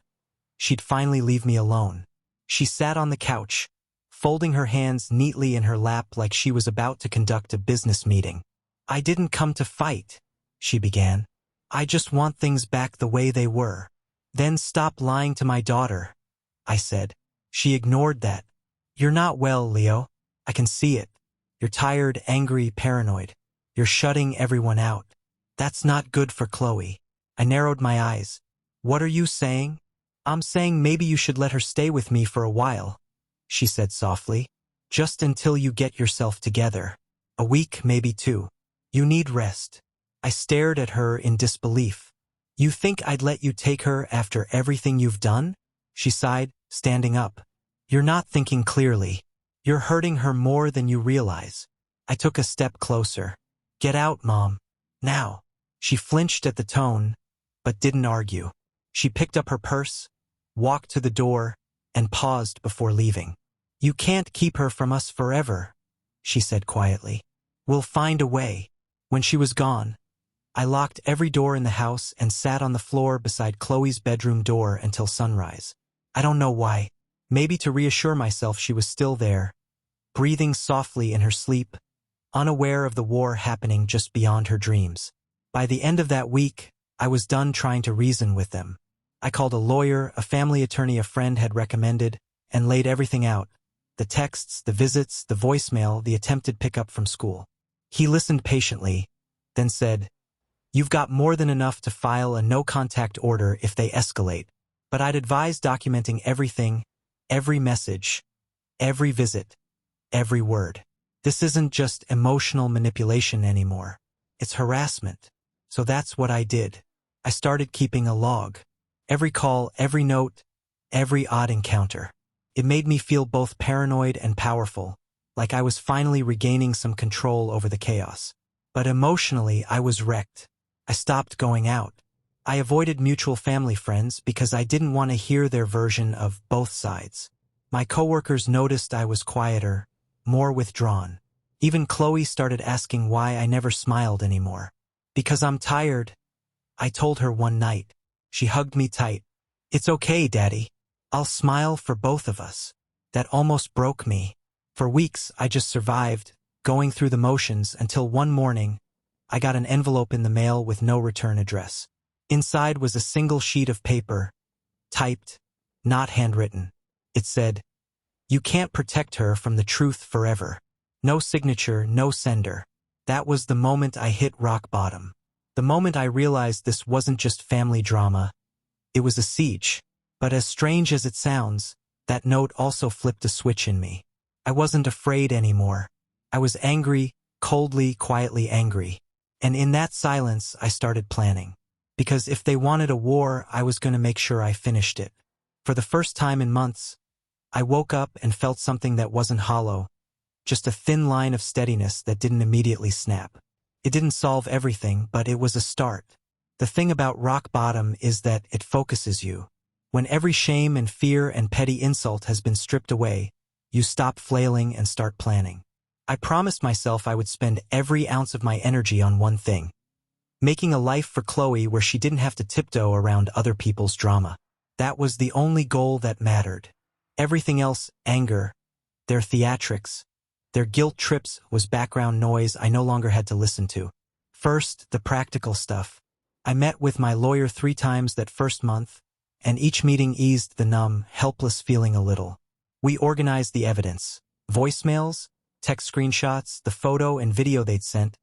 she'd finally leave me alone. She sat on the couch, folding her hands neatly in her lap like she was about to conduct a business meeting. I didn't come to fight, she began. I just want things back the way they were. Then stop lying to my daughter, I said. She ignored that. You're not well, Leo. I can see it. You're tired, angry, paranoid. You're shutting everyone out. That's not good for Chloe. I narrowed my eyes. What are you saying? I'm saying maybe you should let her stay with me for a while, she said softly. Just until you get yourself together. A week, maybe 2. You need rest. I stared at her in disbelief. You think I'd let you take her after everything you've done? She sighed, standing up. You're not thinking clearly. You're hurting her more than you realize. I took a step closer. Get out, Mom. Now. She flinched at the tone, but didn't argue. She picked up her purse, walked to the door, and paused before leaving. You can't keep her from us forever, she said quietly. We'll find a way. When she was gone, I locked every door in the house and sat on the floor beside Chloe's bedroom door until sunrise. I don't know why. Maybe to reassure myself she was still there, breathing softly in her sleep, unaware of the war happening just beyond her dreams. By the end of that week, I was done trying to reason with them. I called a lawyer, a family attorney a friend had recommended, and laid everything out. The texts, the visits, the voicemail, the attempted pickup from school. He listened patiently, then said, You've got more than enough to file a no-contact order if they escalate, but I'd advise documenting everything, every message, every visit, every word. This isn't just emotional manipulation anymore. It's harassment. So that's what I did. I started keeping a log. Every call, every note, every odd encounter. It made me feel both paranoid and powerful, like I was finally regaining some control over the chaos. But emotionally, I was wrecked. I stopped going out. I avoided mutual family friends because I didn't want to hear their version of both sides. My coworkers noticed I was quieter, more withdrawn. Even Chloe started asking why I never smiled anymore. Because I'm tired, I told her one night. She hugged me tight. It's okay, Daddy. I'll smile for both of us. That almost broke me. For weeks, I just survived, going through the motions until one morning, I got an envelope in the mail with no return address. Inside was a single sheet of paper, typed, not handwritten. It said, You can't protect her from the truth forever. No signature, no sender. That was the moment I hit rock bottom. The moment I realized this wasn't just family drama. It was a siege. But as strange as it sounds, that note also flipped a switch in me. I wasn't afraid anymore. I was angry, coldly, quietly angry. And in that silence, I started planning. Because if they wanted a war, I was going to make sure I finished it. For the first time in months, I woke up and felt something that wasn't hollow, just a thin line of steadiness that didn't immediately snap. It didn't solve everything, but it was a start. The thing about rock bottom is that it focuses you. When every shame and fear and petty insult has been stripped away, you stop flailing and start planning. I promised myself I would spend every ounce of my energy on one thing. Making a life for Chloe where she didn't have to tiptoe around other people's drama. That was the only goal that mattered. Everything else, anger, their theatrics, their guilt trips, was background noise I no longer had to listen to. First, the practical stuff. I met with my lawyer 3 times that first month, and each meeting eased the numb, helpless feeling a little. We organized the evidence. Voicemails, text screenshots, the photo and video they'd sent,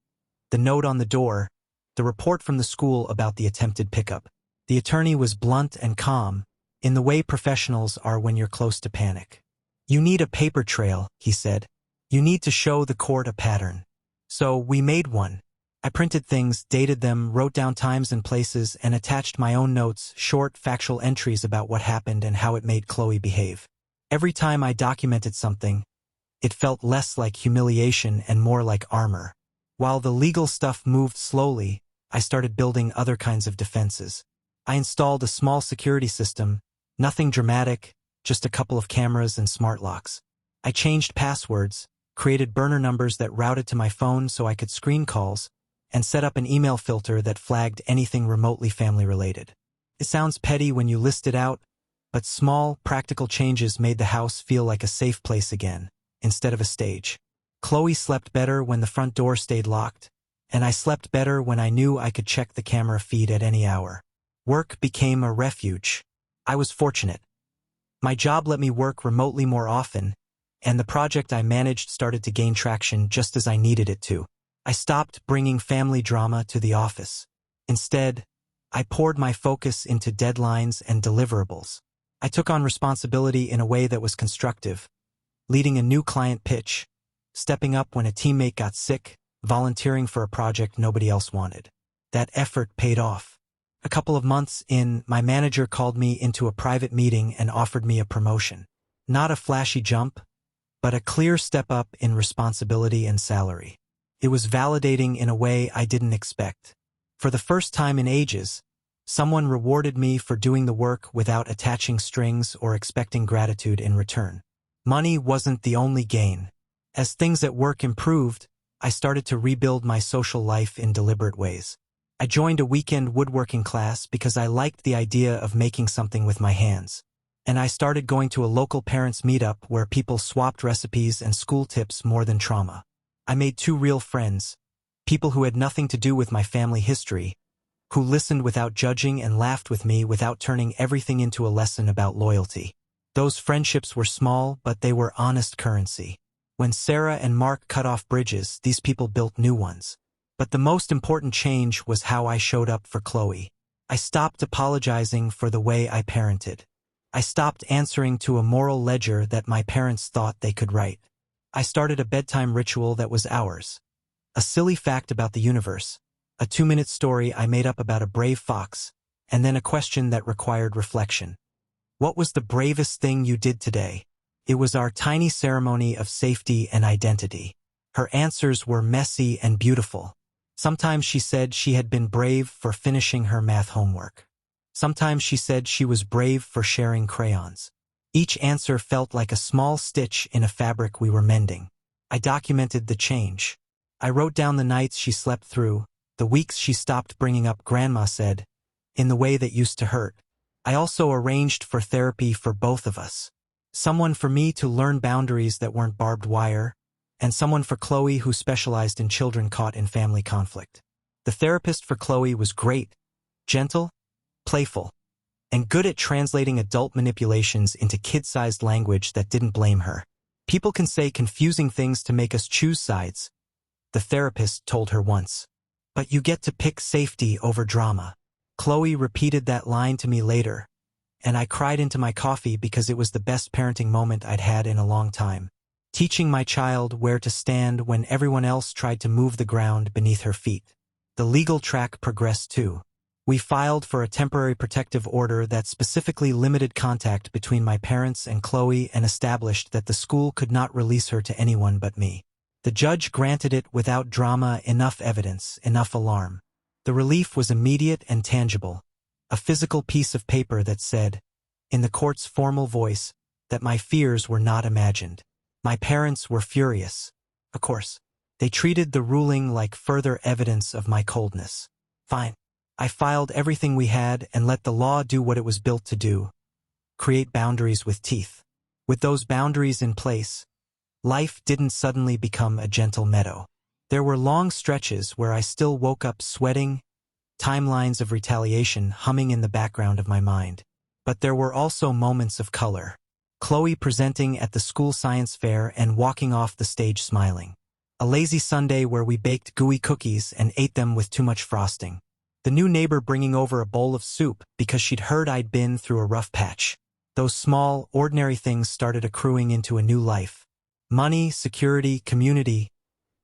the note on the door, the report from the school about the attempted pickup. The attorney was blunt and calm, in the way professionals are when you're close to panic. "You need a paper trail," he said. "You need to show the court a pattern." So we made one. I printed things, dated them, wrote down times and places, and attached my own notes, short, factual entries about what happened and how it made Chloe behave. Every time I documented something, it felt less like humiliation and more like armor. While the legal stuff moved slowly, I started building other kinds of defenses. I installed a small security system, nothing dramatic, just a couple of cameras and smart locks. I changed passwords, created burner numbers that routed to my phone so I could screen calls, and set up an email filter that flagged anything remotely family-related. It sounds petty when you list it out, but small, practical changes made the house feel like a safe place again, instead of a stage. Chloe slept better when the front door stayed locked, and I slept better when I knew I could check the camera feed at any hour. Work became a refuge. I was fortunate. My job let me work remotely more often, and the project I managed started to gain traction just as I needed it to. I stopped bringing family drama to the office. Instead, I poured my focus into deadlines and deliverables. I took on responsibility in a way that was constructive, leading a new client pitch, stepping up when a teammate got sick, volunteering for a project nobody else wanted. That effort paid off. A couple of months in, my manager called me into a private meeting and offered me a promotion. Not a flashy jump, but a clear step up in responsibility and salary. It was validating in a way I didn't expect. For the first time in ages, someone rewarded me for doing the work without attaching strings or expecting gratitude in return. Money wasn't the only gain. As things at work improved, I started to rebuild my social life in deliberate ways. I joined a weekend woodworking class because I liked the idea of making something with my hands. And I started going to a local parents' meetup where people swapped recipes and school tips more than trauma. I made 2 real friends, people who had nothing to do with my family history, who listened without judging and laughed with me without turning everything into a lesson about loyalty. Those friendships were small, but they were honest currency. When Sarah and Mark cut off bridges, these people built new ones. But the most important change was how I showed up for Chloe. I stopped apologizing for the way I parented. I stopped answering to a moral ledger that my parents thought they could write. I started a bedtime ritual that was ours. A silly fact about the universe, a 2-minute story I made up about a brave fox, and then a question that required reflection. What was the bravest thing you did today? It was our tiny ceremony of safety and identity. Her answers were messy and beautiful. Sometimes she said she had been brave for finishing her math homework. Sometimes she said she was brave for sharing crayons. Each answer felt like a small stitch in a fabric we were mending. I documented the change. I wrote down the nights she slept through, the weeks she stopped bringing up Grandma said, in the way that used to hurt. I also arranged for therapy for both of us. Someone for me to learn boundaries that weren't barbed wire, and someone for Chloe who specialized in children caught in family conflict. The therapist for Chloe was great, gentle, playful, and good at translating adult manipulations into kid-sized language that didn't blame her. People can say confusing things to make us choose sides, the therapist told her once. But you get to pick safety over drama. Chloe repeated that line to me later, and I cried into my coffee because it was the best parenting moment I'd had in a long time. teaching my child where to stand when everyone else tried to move the ground beneath her feet. The legal track progressed too. We filed for a temporary protective order that specifically limited contact between my parents and Chloe and established that the school could not release her to anyone but me. The judge granted it without drama, enough evidence, enough alarm. The relief was immediate and tangible, a physical piece of paper that said, in the court's formal voice, that my fears were not imagined. My parents were furious. Of course, they treated the ruling like further evidence of my coldness. Fine. I filed everything we had and let the law do what it was built to do, create boundaries with teeth. With those boundaries in place, life didn't suddenly become a gentle meadow. There were long stretches where I still woke up sweating, timelines of retaliation humming in the background of my mind. But there were also moments of color. Chloe presenting at the school science fair and walking off the stage smiling. A lazy Sunday where we baked gooey cookies and ate them with too much frosting. The new neighbor bringing over a bowl of soup because she'd heard I'd been through a rough patch. Those small, ordinary things started accruing into a new life. Money, security, community,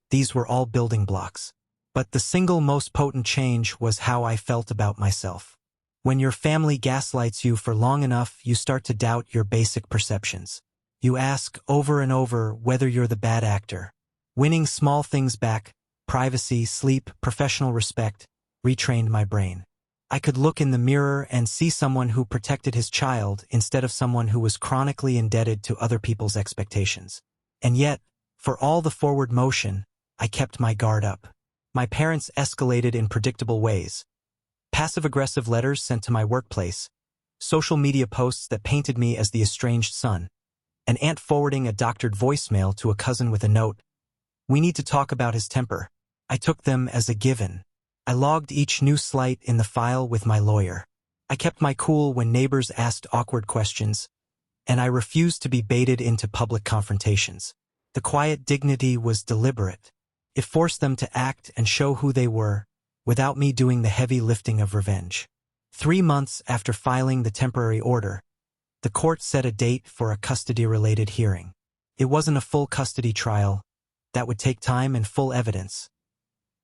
these were all building blocks. But the single most potent change was how I felt about myself. When your family gaslights you for long enough, you start to doubt your basic perceptions. You ask over and over whether you're the bad actor. Winning small things back, privacy, sleep, professional respect, retrained my brain. I could look in the mirror and see someone who protected his child instead of someone who was chronically indebted to other people's expectations. And yet, for all the forward motion, I kept my guard up. My parents escalated in predictable ways. Passive-aggressive letters sent to my workplace, social media posts that painted me as the estranged son, an aunt forwarding a doctored voicemail to a cousin with a note. We need to talk about his temper. I took them as a given. I logged each new slight in the file with my lawyer. I kept my cool when neighbors asked awkward questions, and I refused to be baited into public confrontations. The quiet dignity was deliberate. It forced them to act and show who they were, without me doing the heavy lifting of revenge. 3 months after filing the temporary order, the court set a date for a custody-related hearing. It wasn't a full custody trial. That would take time and full evidence.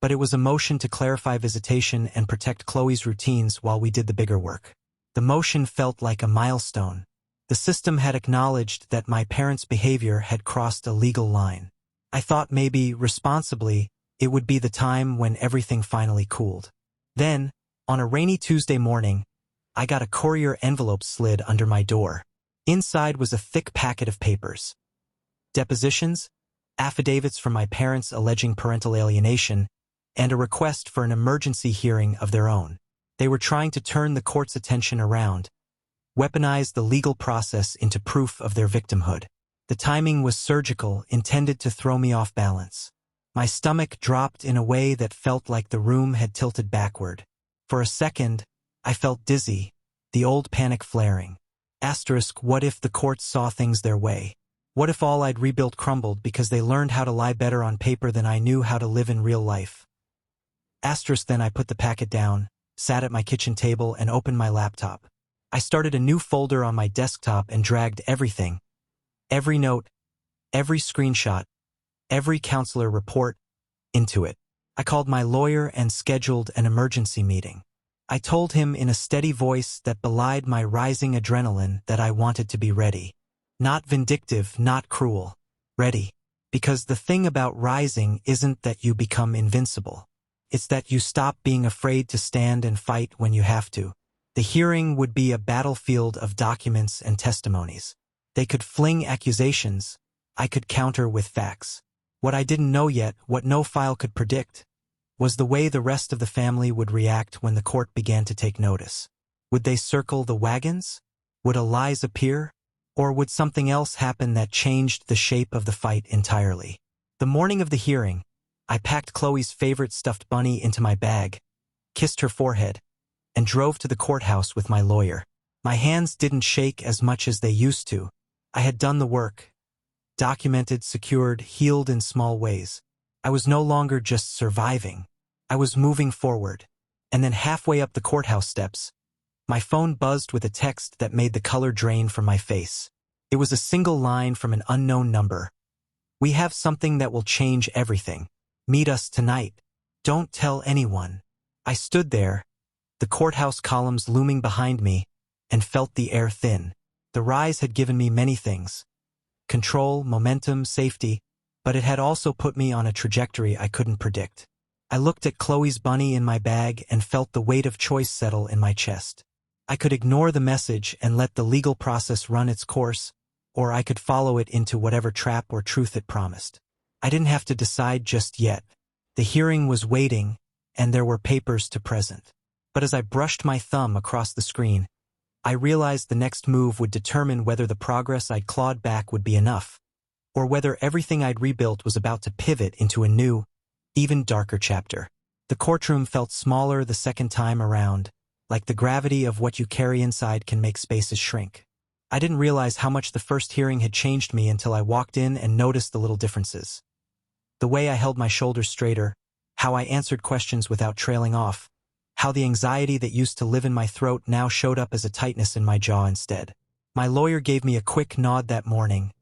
But it was a motion to clarify visitation and protect Chloe's routines while we did the bigger work. The motion felt like a milestone. The system had acknowledged that my parents' behavior had crossed a legal line. I thought maybe, responsibly, it would be the time when everything finally cooled. Then, on a rainy Tuesday morning, I got a courier envelope slid under my door. Inside was a thick packet of papers. Depositions, affidavits from my parents alleging parental alienation, and a request for an emergency hearing of their own. They were trying to turn the court's attention around, weaponize the legal process into proof of their victimhood. The timing was surgical, intended to throw me off balance. My stomach dropped in a way that felt like the room had tilted backward. For a second, I felt dizzy, the old panic flaring. Asterisk, what if the courts saw things their way? What if all I'd rebuilt crumbled because they learned how to lie better on paper than I knew how to live in real life? Asterisk, then I put the packet down, sat at my kitchen table, and opened my laptop. I started a new folder on my desktop and dragged everything. Every note, every screenshot, every counselor report, into it. I called my lawyer and scheduled an emergency meeting. I told him in a steady voice that belied my rising adrenaline that I wanted to be ready. Not vindictive, not cruel. Ready. Because the thing about rising isn't that you become invincible. It's that you stop being afraid to stand and fight when you have to. The hearing would be a battlefield of documents and testimonies. They could fling accusations. I could counter with facts. What I didn't know yet, what no file could predict, was the way the rest of the family would react when the court began to take notice. Would they circle the wagons? Would a lies appear? Or would something else happen that changed the shape of the fight entirely? The morning of the hearing, I packed Chloe's favorite stuffed bunny into my bag, kissed her forehead, and drove to the courthouse with my lawyer. My hands didn't shake as much as they used to. I had done the work. Documented, secured, healed in small ways. I was no longer just surviving. I was moving forward. And then halfway up the courthouse steps, my phone buzzed with a text that made the color drain from my face. It was a single line from an unknown number. We have something that will change everything. Meet us tonight. Don't tell anyone. I stood there, the courthouse columns looming behind me, and felt the air thin. The rise had given me many things. Control, momentum, safety, but it had also put me on a trajectory I couldn't predict. I looked at Chloe's bunny in my bag and felt the weight of choice settle in my chest. I could ignore the message and let the legal process run its course, or I could follow it into whatever trap or truth it promised. I didn't have to decide just yet. The hearing was waiting, and there were papers to present. But as I brushed my thumb across the screen, I realized the next move would determine whether the progress I'd clawed back would be enough, or whether everything I'd rebuilt was about to pivot into a new, even darker chapter. The courtroom felt smaller the second time around, like the gravity of what you carry inside can make spaces shrink. I didn't realize how much the first hearing had changed me until I walked in and noticed the little differences. The way I held my shoulders straighter, how I answered questions without trailing off, how the anxiety that used to live in my throat now showed up as a tightness in my jaw instead. My lawyer gave me a quick nod that morning,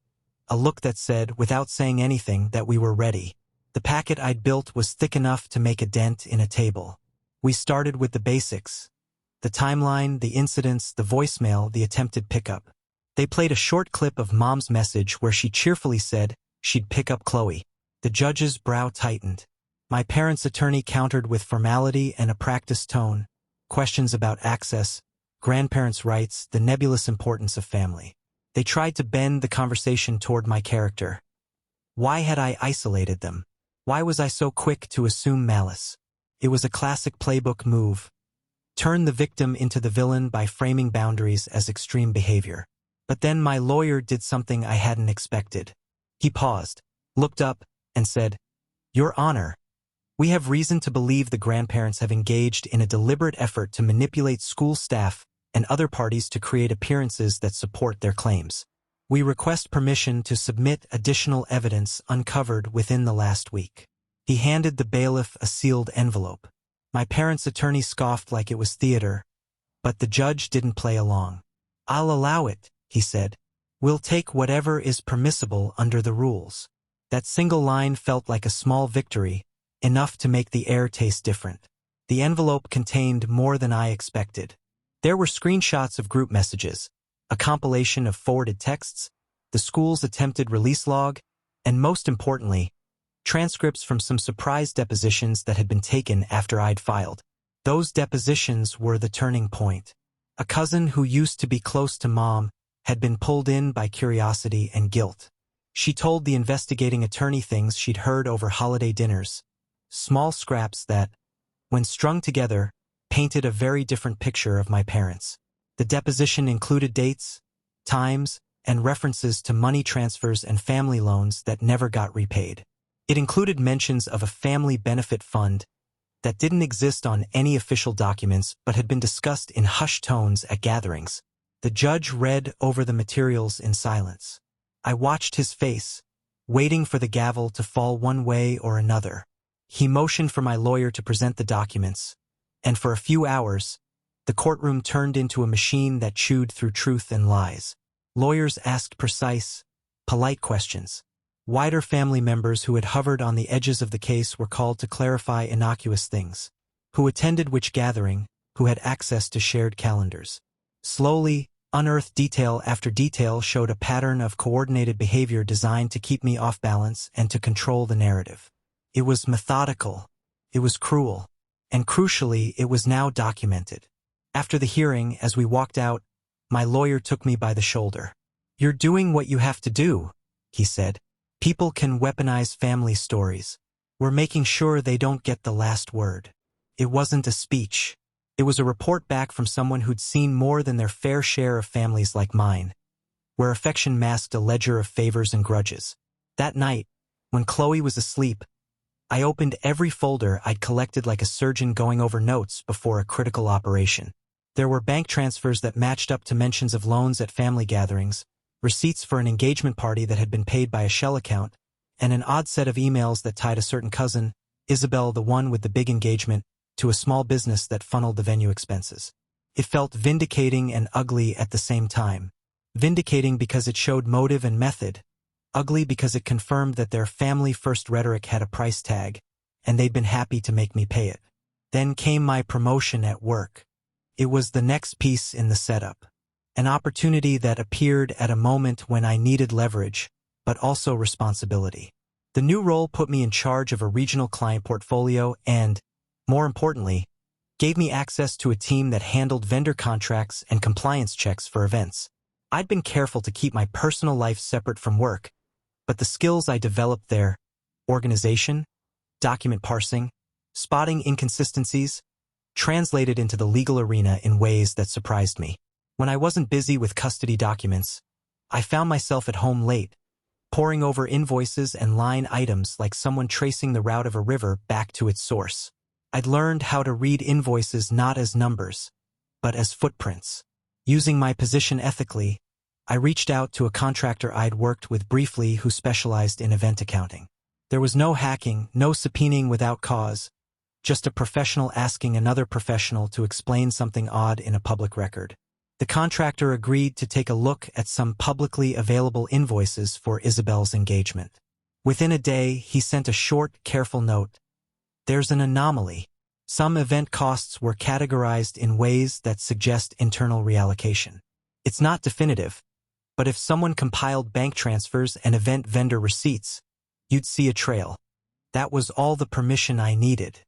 a look that said, without saying anything, that we were ready. The packet I'd built was thick enough to make a dent in a table. We started with the basics. The timeline, the incidents, the voicemail, the attempted pickup. They played a short clip of Mom's message where she cheerfully said she'd pick up Chloe. The judge's brow tightened. My parents' attorney countered with formality and a practiced tone, questions about access, grandparents' rights, the nebulous importance of family. They tried to bend the conversation toward my character. Why had I isolated them? Why was I so quick to assume malice? It was a classic playbook move. Turn the victim into the villain by framing boundaries as extreme behavior. But then my lawyer did something I hadn't expected. He paused, looked up, and said, "Your Honor, we have reason to believe the grandparents have engaged in a deliberate effort to manipulate school staff and other parties to create appearances that support their claims. We request permission to submit additional evidence uncovered within the last week." He handed the bailiff a sealed envelope. My parents' attorney scoffed like it was theater, but the judge didn't play along. "I'll allow it," he said. "We'll take whatever is permissible under the rules." That single line felt like a small victory, enough to make the air taste different. The envelope contained more than I expected. There were screenshots of group messages, a compilation of forwarded texts, the school's attempted release log, and most importantly, transcripts from some surprise depositions that had been taken after I'd filed. Those depositions were the turning point. A cousin who used to be close to Mom had been pulled in by curiosity and guilt. She told the investigating attorney things she'd heard over holiday dinners, small scraps that, when strung together, painted a very different picture of my parents. The deposition included dates, times, and references to money transfers and family loans that never got repaid. It included mentions of a family benefit fund that didn't exist on any official documents but had been discussed in hushed tones at gatherings. The judge read over the materials in silence. I watched his face, waiting for the gavel to fall one way or another. He motioned for my lawyer to present the documents, and for a few hours, the courtroom turned into a machine that chewed through truth and lies. Lawyers asked precise, polite questions. Wider family members who had hovered on the edges of the case were called to clarify innocuous things. Who attended which gathering, who had access to shared calendars. Slowly, unearthed detail after detail showed a pattern of coordinated behavior designed to keep me off balance and to control the narrative. It was methodical. It was cruel. And crucially, it was now documented. After the hearing, as we walked out, my lawyer took me by the shoulder. "You're doing what you have to do," he said. "People can weaponize family stories. We're making sure they don't get the last word." It wasn't a speech. It was a report back from someone who'd seen more than their fair share of families like mine, where affection masked a ledger of favors and grudges. That night, when Chloe was asleep, I opened every folder I'd collected like a surgeon going over notes before a critical operation. There were bank transfers that matched up to mentions of loans at family gatherings, receipts for an engagement party that had been paid by a shell account, and an odd set of emails that tied a certain cousin, Isabel, the one with the big engagement, to a small business that funneled the venue expenses. It felt vindicating and ugly at the same time. Vindicating because it showed motive and method, ugly because it confirmed that their family-first rhetoric had a price tag, and they'd been happy to make me pay it. Then came my promotion at work. It was the next piece in the setup. An opportunity that appeared at a moment when I needed leverage, but also responsibility. The new role put me in charge of a regional client portfolio and, more importantly, gave me access to a team that handled vendor contracts and compliance checks for events. I'd been careful to keep my personal life separate from work, but the skills I developed there, organization, document parsing, spotting inconsistencies, translated into the legal arena in ways that surprised me. When I wasn't busy with custody documents, I found myself at home late, poring over invoices and line items like someone tracing the route of a river back to its source. I'd learned how to read invoices not as numbers, but as footprints. Using my position ethically, I reached out to a contractor I'd worked with briefly who specialized in event accounting. There was no hacking, no subpoenaing without cause, just a professional asking another professional to explain something odd in a public record. The contractor agreed to take a look at some publicly available invoices for Isabel's engagement. Within a day, he sent a short, careful note. There's an anomaly. Some event costs were categorized in ways that suggest internal reallocation. It's not definitive, but if someone compiled bank transfers and event vendor receipts, you'd see a trail. That was all the permission I needed.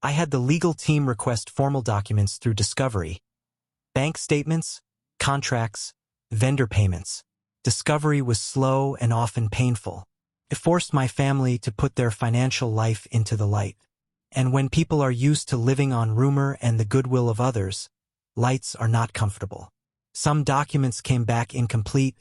I had the legal team request formal documents through Discovery. Bank statements, contracts, vendor payments. Discovery was slow and often painful. It forced my family to put their financial life into the light. And when people are used to living on rumor and the goodwill of others, lights are not comfortable. Some documents came back incomplete,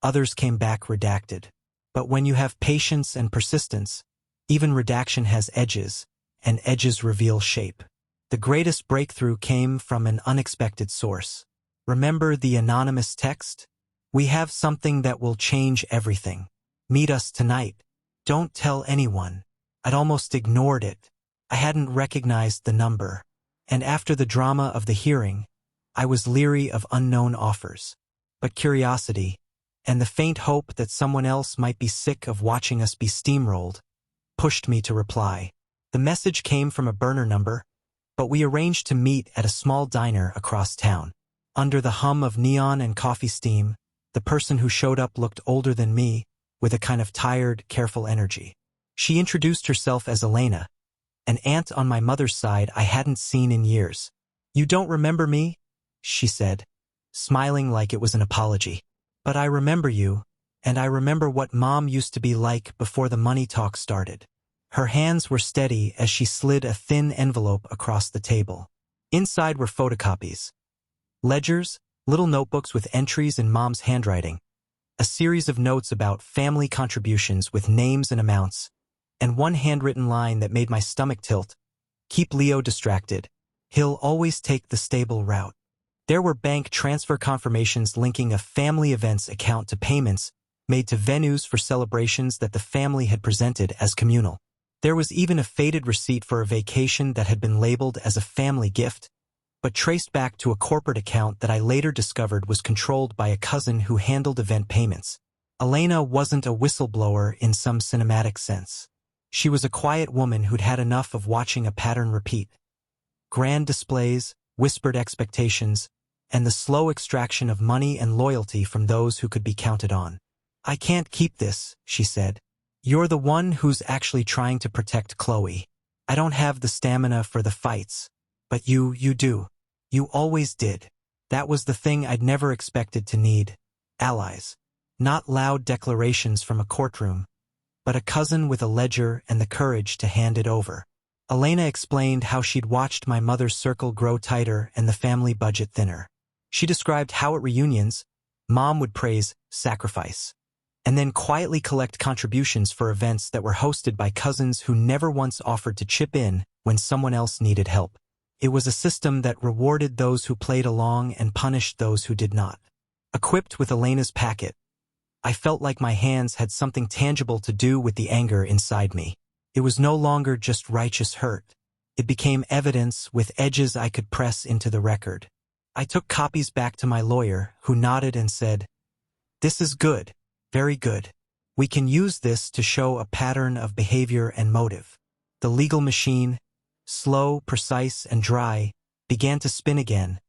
others came back redacted. But when you have patience and persistence, even redaction has edges, and edges reveal shape. The greatest breakthrough came from an unexpected source. Remember the anonymous text? We have something that will change everything. Meet us tonight. Don't tell anyone. I'd almost ignored it. I hadn't recognized the number. And after the drama of the hearing, I was leery of unknown offers. But curiosity, and the faint hope that someone else might be sick of watching us be steamrolled, pushed me to reply. The message came from a burner number, but we arranged to meet at a small diner across town. Under the hum of neon and coffee steam, the person who showed up looked older than me, with a kind of tired, careful energy. She introduced herself as Elena, an aunt on my mother's side I hadn't seen in years. You don't remember me? She said, smiling like it was an apology. But I remember you, and I remember what Mom used to be like before the money talk started. Her hands were steady as she slid a thin envelope across the table. Inside were photocopies, ledgers, little notebooks with entries in Mom's handwriting, a series of notes about family contributions with names and amounts, and one handwritten line that made my stomach tilt. Keep Leo distracted. He'll always take the stable route. There were bank transfer confirmations linking a family events account to payments made to venues for celebrations that the family had presented as communal. There was even a faded receipt for a vacation that had been labeled as a family gift, but traced back to a corporate account that I later discovered was controlled by a cousin who handled event payments. Elena wasn't a whistleblower in some cinematic sense. She was a quiet woman who'd had enough of watching a pattern repeat. Grand displays, whispered expectations, and the slow extraction of money and loyalty from those who could be counted on. I can't keep this, she said. You're the one who's actually trying to protect Chloe. I don't have the stamina for the fights. But you do. You always did. That was the thing I'd never expected to need. Allies. Not loud declarations from a courtroom, but a cousin with a ledger and the courage to hand it over. Elena explained how she'd watched my mother's circle grow tighter and the family budget thinner. She described how at reunions, Mom would praise sacrifice, and then quietly collect contributions for events that were hosted by cousins who never once offered to chip in when someone else needed help. It was a system that rewarded those who played along and punished those who did not. Equipped with Elena's packet, I felt like my hands had something tangible to do with the anger inside me. It was no longer just righteous hurt. It became evidence with edges I could press into the record. I took copies back to my lawyer, who nodded and said, "This is good, very good. We can use this to show a pattern of behavior and motive. The legal machine, slow, precise, and dry, began to spin again,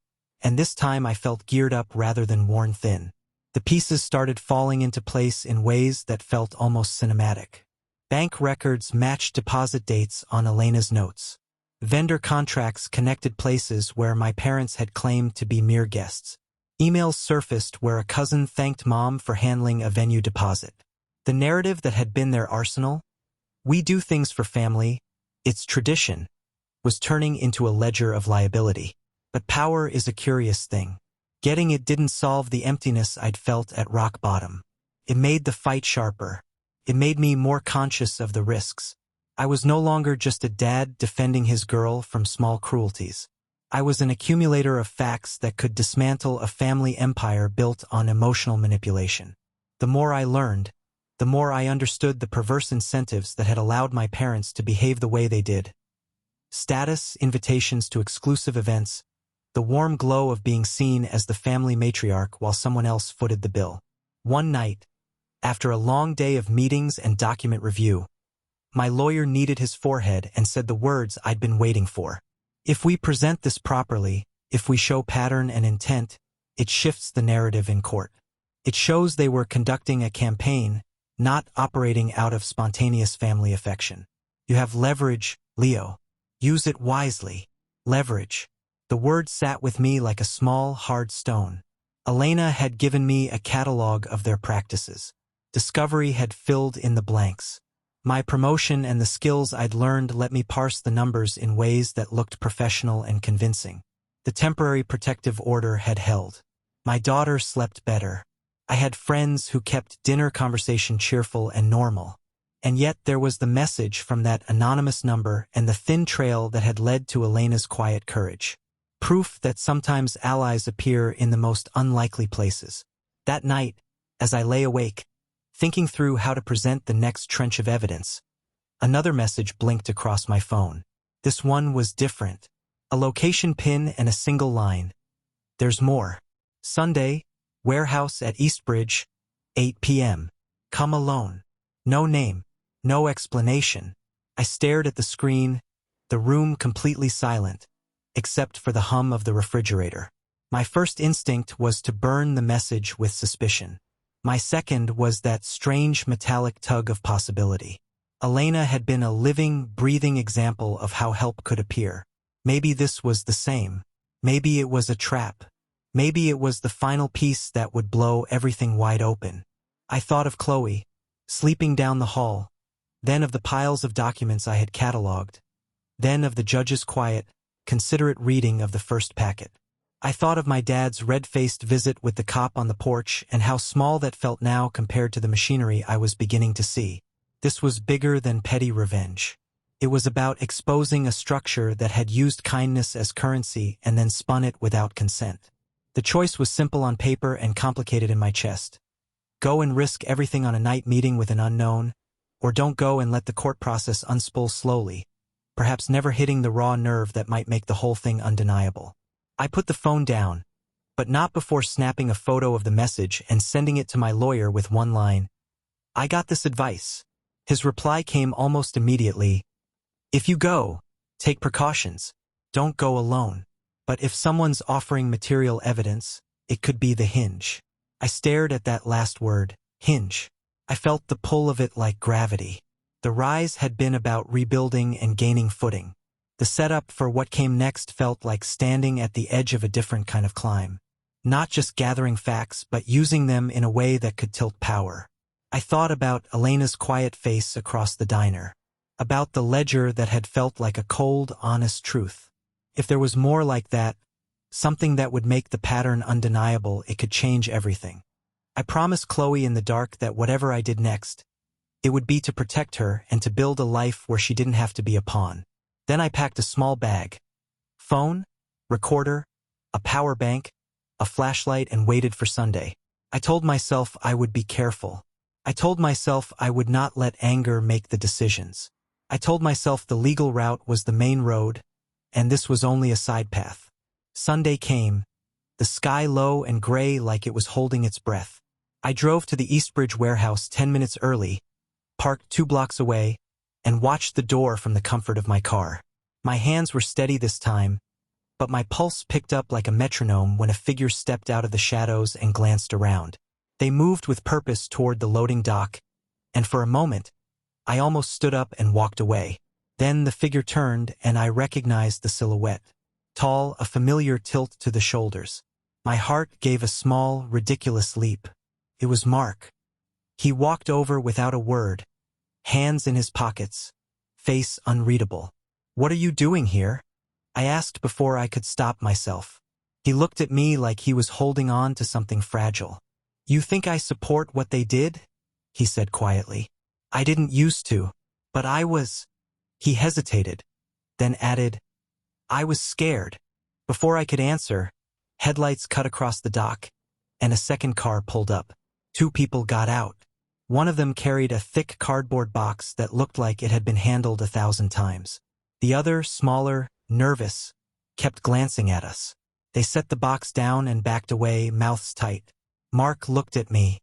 and this time I felt geared up rather than worn thin. The pieces started falling into place in ways that felt almost cinematic. Bank records matched deposit dates on Elena's notes. Vendor contracts connected places where my parents had claimed to be mere guests. Emails surfaced where a cousin thanked Mom for handling a venue deposit. The narrative that had been their arsenal, "We do things for family, it's tradition," was turning into a ledger of liability. But power is a curious thing. Getting it didn't solve the emptiness I'd felt at rock bottom. It made the fight sharper. It made me more conscious of the risks. I was no longer just a dad defending his girl from small cruelties. I was an accumulator of facts that could dismantle a family empire built on emotional manipulation. The more I learned, the more I understood the perverse incentives that had allowed my parents to behave the way they did. Status, invitations to exclusive events, the warm glow of being seen as the family matriarch while someone else footed the bill. One night, after a long day of meetings and document review, my lawyer kneaded his forehead and said the words I'd been waiting for. If we present this properly, if we show pattern and intent, it shifts the narrative in court. It shows they were conducting a campaign, not operating out of spontaneous family affection. You have leverage, Leo. Use it wisely. Leverage. The word sat with me like a small, hard stone. Elena had given me a catalog of their practices. Discovery had filled in the blanks. My promotion and the skills I'd learned let me parse the numbers in ways that looked professional and convincing. The temporary protective order had held. My daughter slept better. I had friends who kept dinner conversation cheerful and normal. And yet there was the message from that anonymous number and the thin trail that had led to Elena's quiet courage. Proof that sometimes allies appear in the most unlikely places. That night, as I lay awake, thinking through how to present the next trench of evidence, another message blinked across my phone. This one was different. A location pin and a single line. There's more. Sunday, warehouse at Eastbridge, 8 p.m. Come alone. No name. No explanation. I stared at the screen, the room completely silent, except for the hum of the refrigerator. My first instinct was to burn the message with suspicion. My second was that strange metallic tug of possibility. Elena had been a living, breathing example of how help could appear. Maybe this was the same. Maybe it was a trap. Maybe it was the final piece that would blow everything wide open. I thought of Chloe, sleeping down the hall, then of the piles of documents I had cataloged, then of the judge's quiet, considerate reading of the first packet. I thought of my dad's red-faced visit with the cop on the porch and how small that felt now compared to the machinery I was beginning to see. This was bigger than petty revenge. It was about exposing a structure that had used kindness as currency and then spun it without consent. The choice was simple on paper and complicated in my chest. Go and risk everything on a night meeting with an unknown, or don't go and let the court process unspool slowly, perhaps never hitting the raw nerve that might make the whole thing undeniable. I put the phone down, but not before snapping a photo of the message and sending it to my lawyer with one line. I got this advice. His reply came almost immediately. If you go, take precautions. Don't go alone. But if someone's offering material evidence, it could be the hinge. I stared at that last word, hinge. I felt the pull of it like gravity. The rise had been about rebuilding and gaining footing. The setup for what came next felt like standing at the edge of a different kind of climb. Not just gathering facts, but using them in a way that could tilt power. I thought about Elena's quiet face across the diner. About the ledger that had felt like a cold, honest truth. If there was more like that, something that would make the pattern undeniable, it could change everything. I promised Chloe in the dark that whatever I did next, it would be to protect her and to build a life where she didn't have to be a pawn. Then I packed a small bag. Phone, recorder, a power bank, a flashlight, and waited for Sunday. I told myself I would be careful. I told myself I would not let anger make the decisions. I told myself the legal route was the main road, and this was only a side path. Sunday came, the sky low and gray like it was holding its breath. I drove to the Eastbridge warehouse 10 minutes early, parked 2 blocks away, and watched the door from the comfort of my car. My hands were steady this time, but my pulse picked up like a metronome when a figure stepped out of the shadows and glanced around. They moved with purpose toward the loading dock, and for a moment, I almost stood up and walked away. Then the figure turned and I recognized the silhouette. Tall, a familiar tilt to the shoulders. My heart gave a small, ridiculous leap. It was Mark. He walked over without a word, hands in his pockets, face unreadable. "What are you doing here?" I asked before I could stop myself. He looked at me like he was holding on to something fragile. "You think I support what they did?" he said quietly. "I didn't used to, but I was." He hesitated, then added, "I was scared." Before I could answer, headlights cut across the dock, and a second car pulled up. 2 people got out. One of them carried a thick cardboard box that looked like it had been handled 1,000 times. The other, smaller, nervous, kept glancing at us. They set the box down and backed away, mouths tight. Mark looked at me.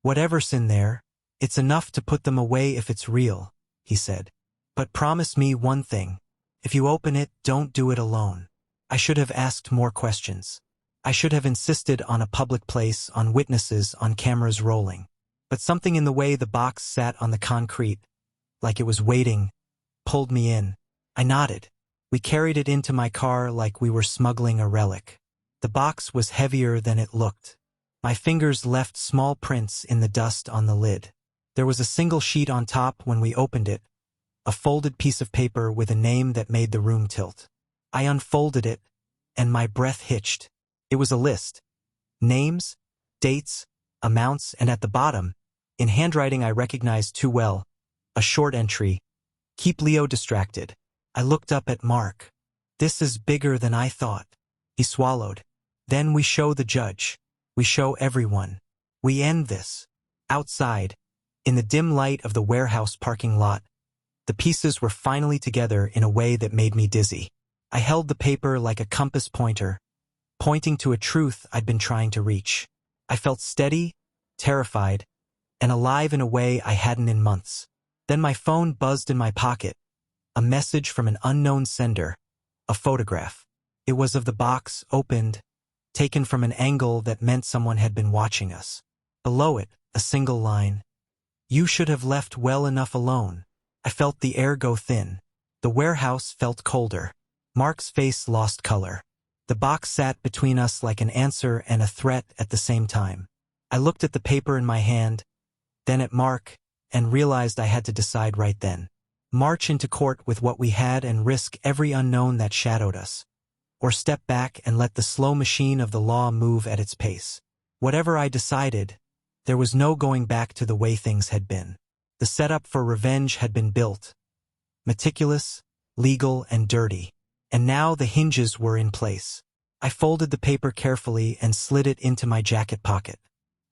"Whatever's in there, it's enough to put them away if it's real," he said. "But promise me one thing. If you open it, don't do it alone." I should have asked more questions. I should have insisted on a public place, on witnesses, on cameras rolling. But something in the way the box sat on the concrete, like it was waiting, pulled me in. I nodded. We carried it into my car like we were smuggling a relic. The box was heavier than it looked. My fingers left small prints in the dust on the lid. There was a single sheet on top when we opened it, a folded piece of paper with a name that made the room tilt. I unfolded it, and my breath hitched. It was a list. Names, dates, amounts, and at the bottom, in handwriting I recognized too well, a short entry, "Keep Leo distracted." I looked up at Mark. "This is bigger than I thought." He swallowed. "Then we show the judge. We show everyone. We end this." Outside, in the dim light of the warehouse parking lot, the pieces were finally together in a way that made me dizzy. I held the paper like a compass pointer, pointing to a truth I'd been trying to reach. I felt steady, terrified, and alive in a way I hadn't in months. Then my phone buzzed in my pocket. A message from an unknown sender. A photograph. It was of the box, opened, taken from an angle that meant someone had been watching us. Below it, a single line. "You should have left well enough alone." I felt the air go thin. The warehouse felt colder. Mark's face lost color. The box sat between us like an answer and a threat at the same time. I looked at the paper in my hand, then at Mark, and realized I had to decide right then. March into court with what we had and risk every unknown that shadowed us, or step back and let the slow machine of the law move at its pace. Whatever I decided, there was no going back to the way things had been. The setup for revenge had been built. Meticulous, legal, and dirty. And now the hinges were in place. I folded the paper carefully and slid it into my jacket pocket.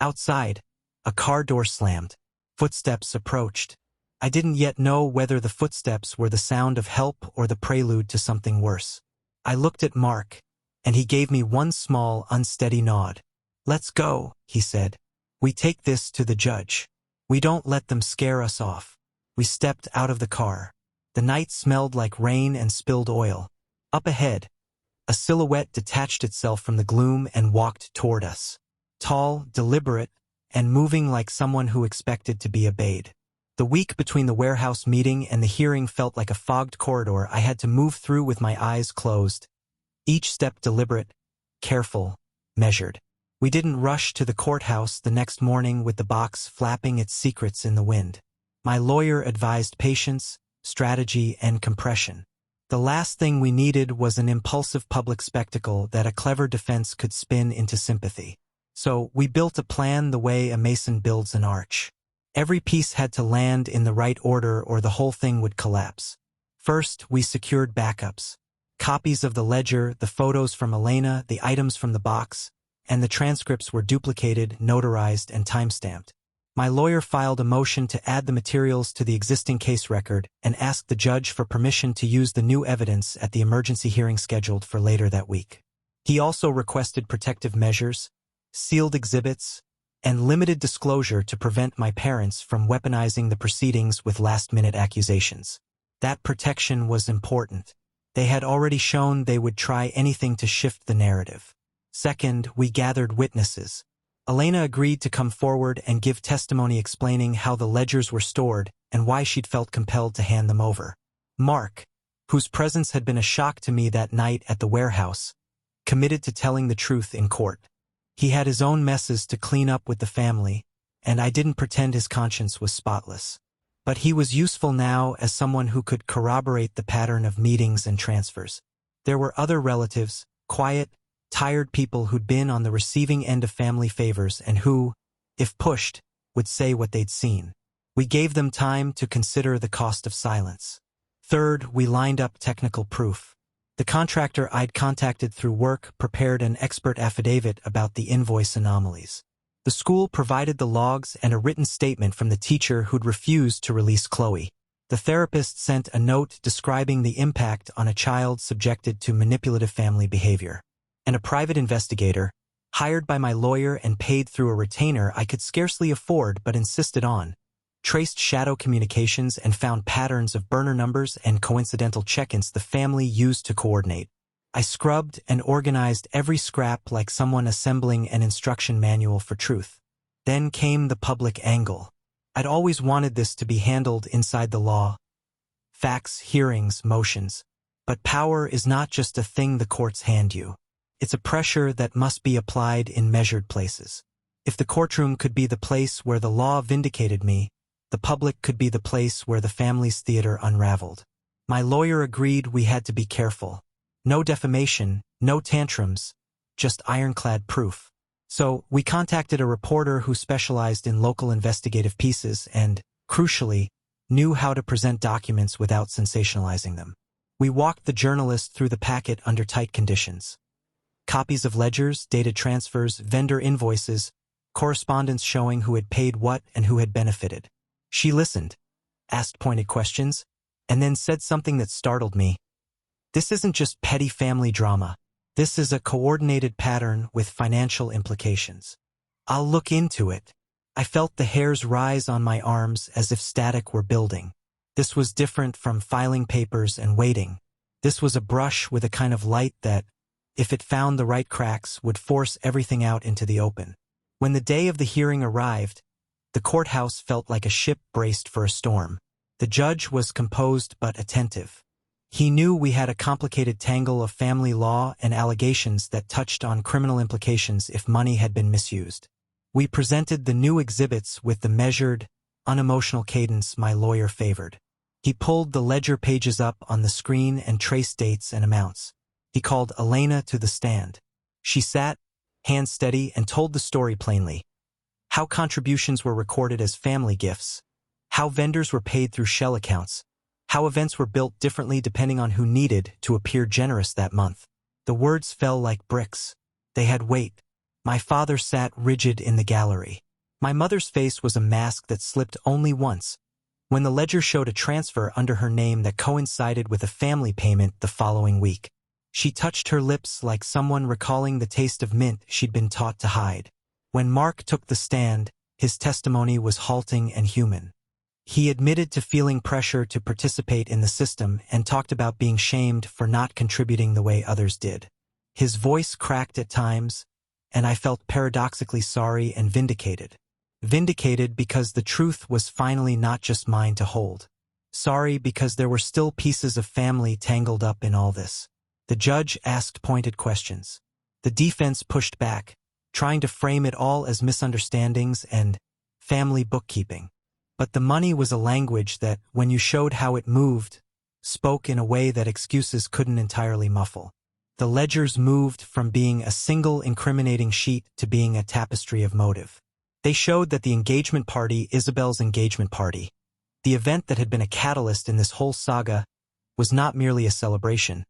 Outside, a car door slammed. Footsteps approached. I didn't yet know whether the footsteps were the sound of help or the prelude to something worse. I looked at Mark, and he gave me one small, unsteady nod. "Let's go," he said. "We take this to the judge. We don't let them scare us off." We stepped out of the car. The night smelled like rain and spilled oil. Up ahead, a silhouette detached itself from the gloom and walked toward us. Tall, deliberate, and moving like someone who expected to be obeyed. The week between the warehouse meeting and the hearing felt like a fogged corridor I had to move through with my eyes closed. Each step deliberate, careful, measured. We didn't rush to the courthouse the next morning with the box flapping its secrets in the wind. My lawyer advised patience, strategy, and compression. The last thing we needed was an impulsive public spectacle that a clever defense could spin into sympathy. So we built a plan the way a mason builds an arch. Every piece had to land in the right order or the whole thing would collapse. First, we secured backups. Copies of the ledger, the photos from Elena, the items from the box, and the transcripts were duplicated, notarized, and timestamped. My lawyer filed a motion to add the materials to the existing case record and asked the judge for permission to use the new evidence at the emergency hearing scheduled for later that week. He also requested protective measures, sealed exhibits, and limited disclosure to prevent my parents from weaponizing the proceedings with last-minute accusations. That protection was important. They had already shown they would try anything to shift the narrative. Second, we gathered witnesses. Elena agreed to come forward and give testimony explaining how the ledgers were stored and why she'd felt compelled to hand them over. Mark, whose presence had been a shock to me that night at the warehouse, committed to telling the truth in court. He had his own messes to clean up with the family, and I didn't pretend his conscience was spotless. But he was useful now as someone who could corroborate the pattern of meetings and transfers. There were other relatives, quiet, tired people who'd been on the receiving end of family favors and who, if pushed, would say what they'd seen. We gave them time to consider the cost of silence. Third, we lined up technical proof. The contractor I'd contacted through work prepared an expert affidavit about the invoice anomalies. The school provided the logs and a written statement from the teacher who'd refused to release Chloe. The therapist sent a note describing the impact on a child subjected to manipulative family behavior. And a private investigator, hired by my lawyer and paid through a retainer I could scarcely afford but insisted on, traced shadow communications and found patterns of burner numbers and coincidental check-ins the family used to coordinate. I scrubbed and organized every scrap like someone assembling an instruction manual for truth. Then came the public angle. I'd always wanted this to be handled inside the law. Facts, hearings, motions. But power is not just a thing the courts hand you. It's a pressure that must be applied in measured places. If the courtroom could be the place where the law vindicated me, the public could be the place where the family's theater unraveled. My lawyer agreed we had to be careful. No defamation, no tantrums, just ironclad proof. So, we contacted a reporter who specialized in local investigative pieces and, crucially, knew how to present documents without sensationalizing them. We walked the journalist through the packet under tight conditions. Copies of ledgers, dated transfers, vendor invoices, correspondence showing who had paid what and who had benefited. She listened, asked pointed questions, and then said something that startled me. This isn't just petty family drama. This is a coordinated pattern with financial implications. I'll look into it. I felt the hairs rise on my arms as if static were building. This was different from filing papers and waiting. This was a brush with a kind of light that, if it found the right cracks, would force everything out into the open. When the day of the hearing arrived, the courthouse felt like a ship braced for a storm. The judge was composed but attentive. He knew we had a complicated tangle of family law and allegations that touched on criminal implications if money had been misused. We presented the new exhibits with the measured, unemotional cadence my lawyer favored. He pulled the ledger pages up on the screen and traced dates and amounts. He called Elena to the stand. She sat, hands steady, and told the story plainly. How contributions were recorded as family gifts. How vendors were paid through shell accounts. How events were built differently depending on who needed to appear generous that month. The words fell like bricks. They had weight. My father sat rigid in the gallery. My mother's face was a mask that slipped only once, when the ledger showed a transfer under her name that coincided with a family payment the following week. She touched her lips like someone recalling the taste of mint she'd been taught to hide. When Mark took the stand, his testimony was halting and human. He admitted to feeling pressure to participate in the system and talked about being shamed for not contributing the way others did. His voice cracked at times, and I felt paradoxically sorry and vindicated. Vindicated because the truth was finally not just mine to hold. Sorry because there were still pieces of family tangled up in all this. The judge asked pointed questions. The defense pushed back, trying to frame it all as misunderstandings and family bookkeeping. But the money was a language that, when you showed how it moved, spoke in a way that excuses couldn't entirely muffle. The ledgers moved from being a single incriminating sheet to being a tapestry of motive. They showed that the engagement party, Isabel's engagement party, the event that had been a catalyst in this whole saga, was not merely a celebration,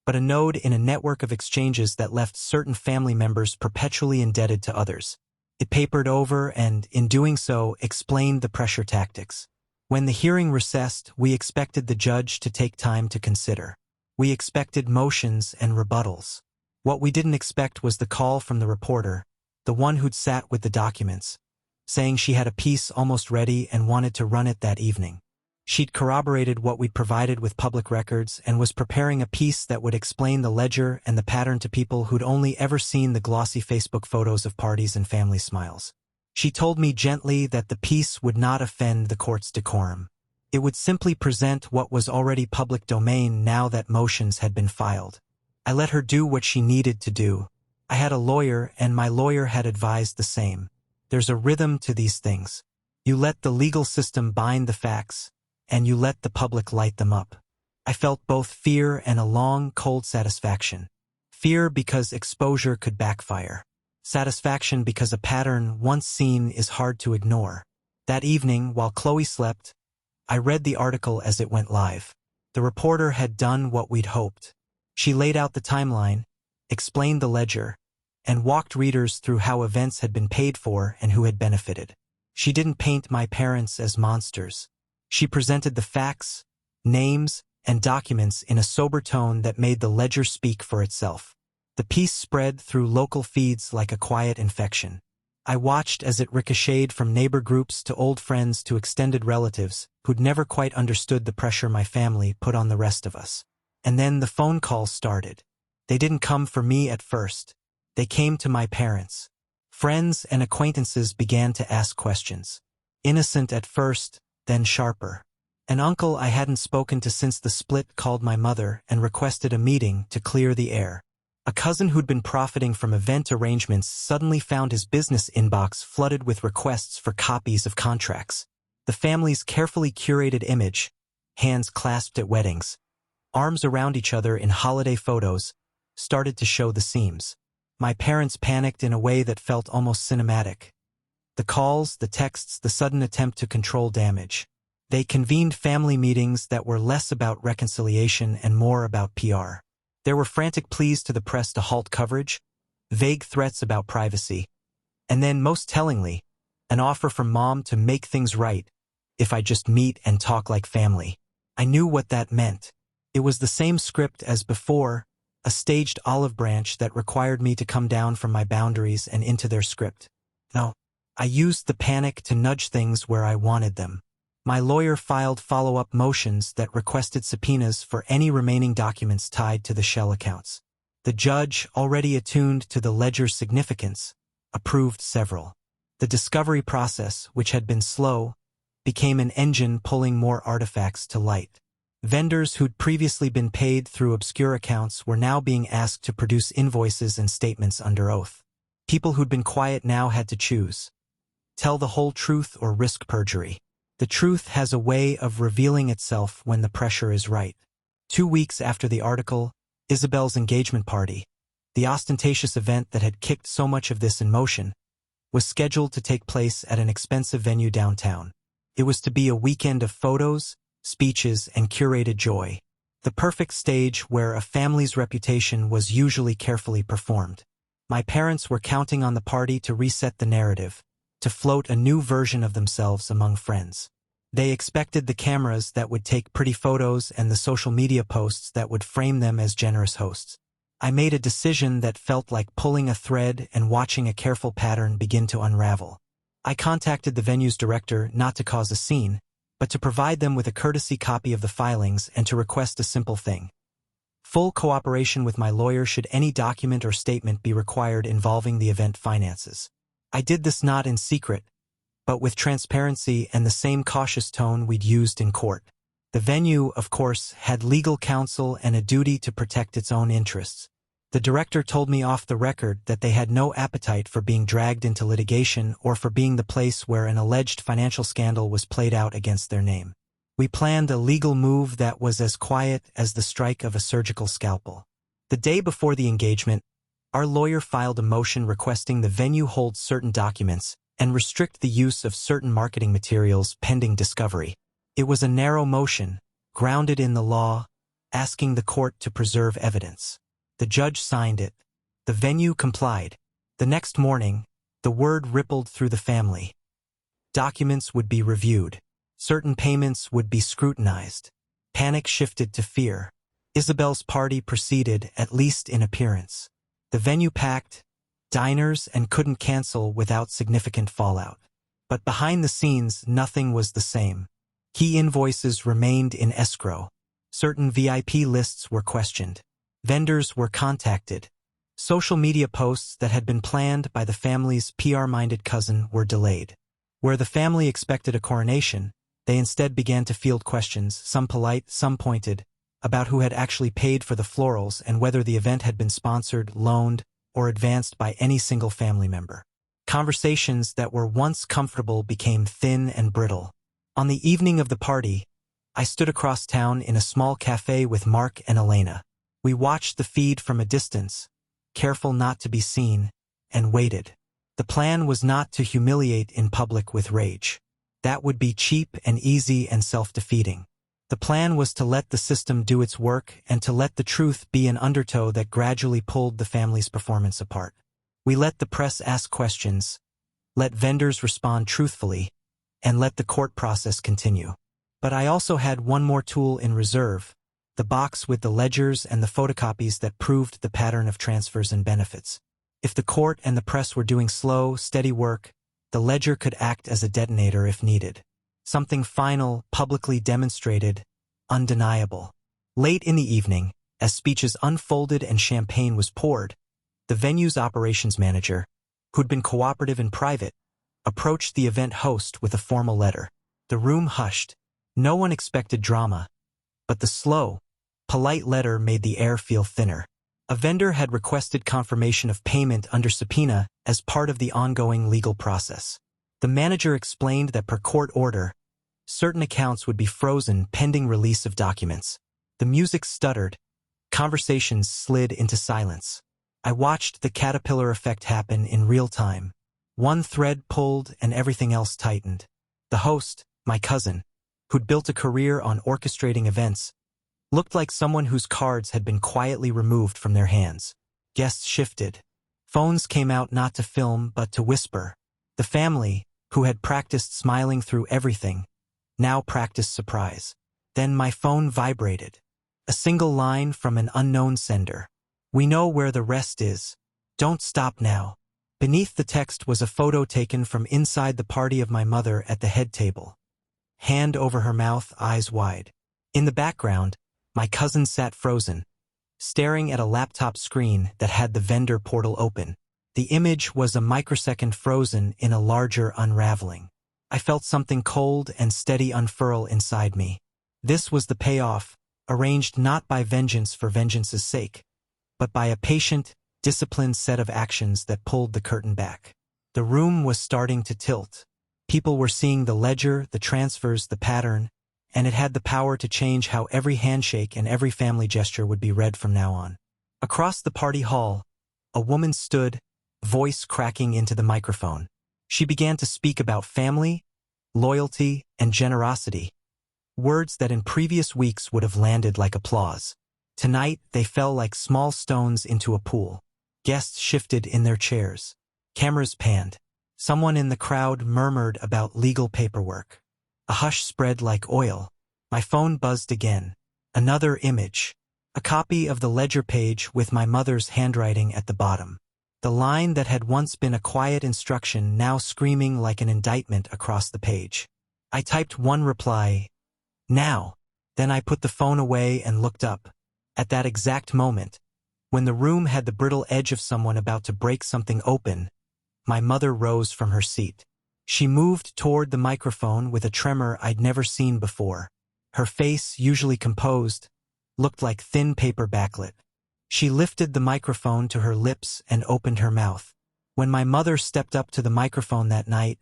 but a node in a network of exchanges that left certain family members perpetually indebted to others. It papered over and, in doing so, explained the pressure tactics. When the hearing recessed, we expected the judge to take time to consider. We expected motions and rebuttals. What we didn't expect was the call from the reporter, the one who'd sat with the documents, saying she had a piece almost ready and wanted to run it that evening. She'd corroborated what we'd provided with public records and was preparing a piece that would explain the ledger and the pattern to people who'd only ever seen the glossy Facebook photos of parties and family smiles. She told me gently that the piece would not offend the court's decorum. It would simply present what was already public domain now that motions had been filed. I let her do what she needed to do. I had a lawyer, and my lawyer had advised the same. There's a rhythm to these things. You let the legal system bind the facts, and you let the public light them up. I felt both fear and a long, cold satisfaction. Fear because exposure could backfire. Satisfaction because a pattern once seen is hard to ignore. That evening, while Chloe slept, I read the article as it went live. The reporter had done what we'd hoped. She laid out the timeline, explained the ledger, and walked readers through how events had been paid for and who had benefited. She didn't paint my parents as monsters. She presented the facts, names, and documents in a sober tone that made the ledger speak for itself. The piece spread through local feeds like a quiet infection. I watched as it ricocheted from neighbor groups to old friends to extended relatives who'd never quite understood the pressure my family put on the rest of us. And then the phone calls started. They didn't come for me at first. They came to my parents. Friends and acquaintances began to ask questions. Innocent at first, then sharper. An uncle I hadn't spoken to since the split called my mother and requested a meeting to clear the air. A cousin who'd been profiting from event arrangements suddenly found his business inbox flooded with requests for copies of contracts. The family's carefully curated image, hands clasped at weddings, arms around each other in holiday photos, started to show the seams. My parents panicked in a way that felt almost cinematic. The calls, the texts, the sudden attempt to control damage. They convened family meetings that were less about reconciliation and more about PR. There were frantic pleas to the press to halt coverage, vague threats about privacy, and then, most tellingly, an offer from Mom to make things right if I just meet and talk like family. I knew what that meant. It was the same script as before, a staged olive branch that required me to come down from my boundaries and into their script. No. I used the panic to nudge things where I wanted them. My lawyer filed follow-up motions that requested subpoenas for any remaining documents tied to the shell accounts. The judge, already attuned to the ledger's significance, approved several. The discovery process, which had been slow, became an engine pulling more artifacts to light. Vendors who'd previously been paid through obscure accounts were now being asked to produce invoices and statements under oath. People who'd been quiet now had to choose. Tell the whole truth or risk perjury. The truth has a way of revealing itself when the pressure is right. 2 weeks after the article, Isabel's engagement party, the ostentatious event that had kicked so much of this in motion, was scheduled to take place at an expensive venue downtown. It was to be a weekend of photos, speeches, and curated joy. The perfect stage where a family's reputation was usually carefully performed. My parents were counting on the party to reset the narrative, to float a new version of themselves among friends. They expected the cameras that would take pretty photos and the social media posts that would frame them as generous hosts. I made a decision that felt like pulling a thread and watching a careful pattern begin to unravel. I contacted the venue's director not to cause a scene, but to provide them with a courtesy copy of the filings and to request a simple thing. Full cooperation with my lawyer should any document or statement be required involving the event finances. I did this not in secret, but with transparency and the same cautious tone we'd used in court. The venue, of course, had legal counsel and a duty to protect its own interests. The director told me off the record that they had no appetite for being dragged into litigation or for being the place where an alleged financial scandal was played out against their name. We planned a legal move that was as quiet as the strike of a surgical scalpel. The day before the engagement, our lawyer filed a motion requesting the venue hold certain documents and restrict the use of certain marketing materials pending discovery. It was a narrow motion, grounded in the law, asking the court to preserve evidence. The judge signed it. The venue complied. The next morning, the word rippled through the family. Documents would be reviewed. Certain payments would be scrutinized. Panic shifted to fear. Isabel's party proceeded, at least in appearance. The venue packed, diners, and couldn't cancel without significant fallout. But behind the scenes, nothing was the same. Key invoices remained in escrow. Certain VIP lists were questioned. Vendors were contacted. Social media posts that had been planned by the family's PR-minded cousin were delayed. Where the family expected a coronation, they instead began to field questions, some polite, some pointed, about who had actually paid for the florals and whether the event had been sponsored, loaned, or advanced by any single family member. Conversations that were once comfortable became thin and brittle. On the evening of the party, I stood across town in a small cafe with Mark and Elena. We watched the feed from a distance, careful not to be seen, and waited. The plan was not to humiliate in public with rage. That would be cheap and easy and self-defeating. The plan was to let the system do its work and to let the truth be an undertow that gradually pulled the family's performance apart. We let the press ask questions, let vendors respond truthfully, and let the court process continue. But I also had one more tool in reserve, the box with the ledgers and the photocopies that proved the pattern of transfers and benefits. If the court and the press were doing slow, steady work, the ledger could act as a detonator if needed. Something final, publicly demonstrated, undeniable. Late in the evening, as speeches unfolded and champagne was poured, the venue's operations manager, who'd been cooperative in private, approached the event host with a formal letter. The room hushed. No one expected drama, but the slow, polite letter made the air feel thinner. A vendor had requested confirmation of payment under subpoena as part of the ongoing legal process. The manager explained that per court order, certain accounts would be frozen pending release of documents. The music stuttered. Conversations slid into silence. I watched the caterpillar effect happen in real time. One thread pulled and everything else tightened. The host, my cousin, who'd built a career on orchestrating events, looked like someone whose cards had been quietly removed from their hands. Guests shifted. Phones came out not to film but to whisper. The family, who had practiced smiling through everything, now practiced surprise. Then my phone vibrated. A single line from an unknown sender. "We know where the rest is. Don't stop now." Beneath the text was a photo taken from inside the party of my mother at the head table. Hand over her mouth, eyes wide. In the background, my cousin sat frozen, staring at a laptop screen that had the vendor portal open. The image was a microsecond frozen in a larger unraveling. I felt something cold and steady unfurl inside me. This was the payoff, arranged not by vengeance for vengeance's sake, but by a patient, disciplined set of actions that pulled the curtain back. The room was starting to tilt. People were seeing the ledger, the transfers, the pattern, and it had the power to change how every handshake and every family gesture would be read from now on. Across the party hall, a woman stood, voice cracking into the microphone. She began to speak about family, loyalty, and generosity, words that in previous weeks would have landed like applause. Tonight, they fell like small stones into a pool. Guests shifted in their chairs. Cameras panned. Someone in the crowd murmured about legal paperwork. A hush spread like oil. My phone buzzed again. Another image. A copy of the ledger page with my mother's handwriting at the bottom. The line that had once been a quiet instruction now screaming like an indictment across the page. I typed one reply, "Now." Then I put the phone away and looked up. At that exact moment, when the room had the brittle edge of someone about to break something open, my mother rose from her seat. She moved toward the microphone with a tremor I'd never seen before. Her face, usually composed, looked like thin paper backlit. She lifted the microphone to her lips and opened her mouth. When my mother stepped up to the microphone that night,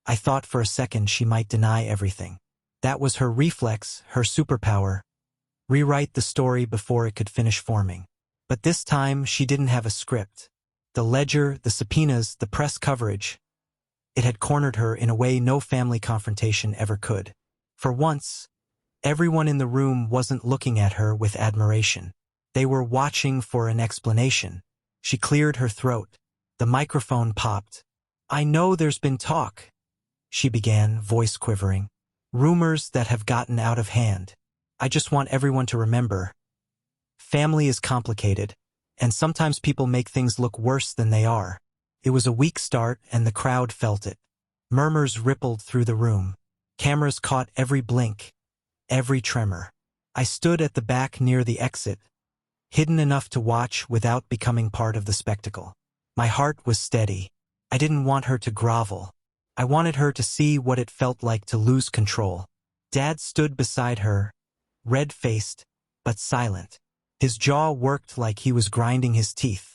I thought for a second she might deny everything. That was her reflex, her superpower. Rewrite the story before it could finish forming. But this time, she didn't have a script. The ledger, the subpoenas, the press coverage. It had cornered her in a way no family confrontation ever could. For once, everyone in the room wasn't looking at her with admiration. They were watching for an explanation. She cleared her throat. The microphone popped. "I know there's been talk," she began, voice quivering. "Rumors that have gotten out of hand. I just want everyone to remember. Family is complicated, and sometimes people make things look worse than they are. It was a weak start and the crowd felt it. Murmurs rippled through the room. Cameras caught every blink, every tremor. I stood at the back near the exit, hidden enough to watch without becoming part of the spectacle. My heart was steady. I didn't want her to grovel. I wanted her to see what it felt like to lose control. Dad stood beside her, red-faced, but silent. His jaw worked like he was grinding his teeth.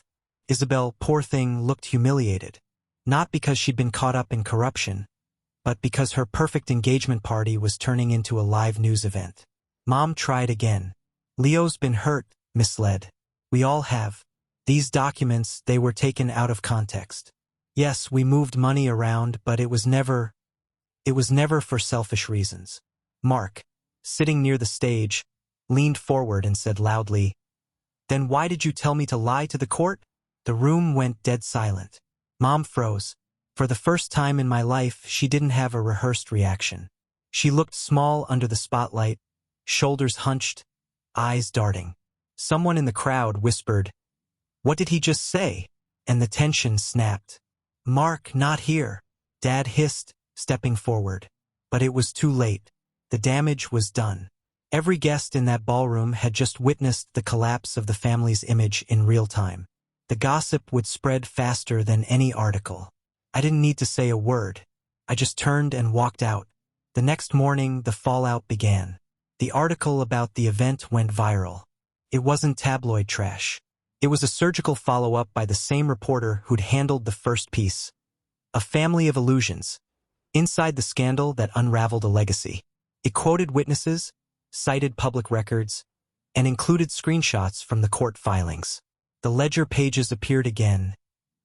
Isabel, poor thing, looked humiliated. Not because she'd been caught up in corruption, but because her perfect engagement party was turning into a live news event. Mom tried again. Leo's been hurt, misled. We all have. These documents, they were taken out of context. Yes, we moved money around, but it was never for selfish reasons. Mark, sitting near the stage, leaned forward and said loudly, "Then why did you tell me to lie to the court?" The room went dead silent. Mom froze. For the first time in my life, she didn't have a rehearsed reaction. She looked small under the spotlight, shoulders hunched, eyes darting. Someone in the crowd whispered, "What did he just say?" And the tension snapped. "Mark, not here," Dad hissed, stepping forward. But it was too late. The damage was done. Every guest in that ballroom had just witnessed the collapse of the family's image in real time. The gossip would spread faster than any article. I didn't need to say a word. I just turned and walked out. The next morning, the fallout began. The article about the event went viral. It wasn't tabloid trash. It was a surgical follow-up by the same reporter who'd handled the first piece. A family of illusions. Inside the scandal that unraveled a legacy. It quoted witnesses, cited public records, and included screenshots from the court filings. The ledger pages appeared again,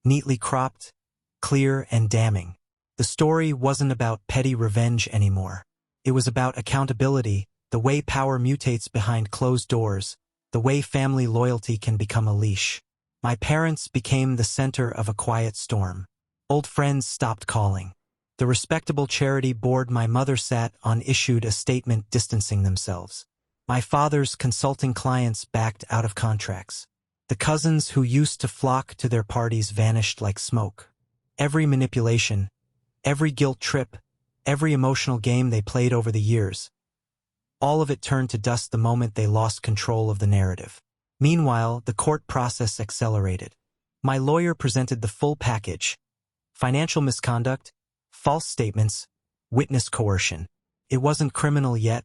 neatly cropped, clear and damning. The story wasn't about petty revenge anymore. It was about accountability, the way power mutates behind closed doors, the way family loyalty can become a leash. My parents became the center of a quiet storm. Old friends stopped calling. The respectable charity board my mother sat on issued a statement distancing themselves. My father's consulting clients backed out of contracts. The cousins who used to flock to their parties vanished like smoke. Every manipulation, every guilt trip, every emotional game they played over the years, all of it turned to dust the moment they lost control of the narrative. Meanwhile, the court process accelerated. My lawyer presented the full package: financial misconduct, false statements, witness coercion. It wasn't criminal yet,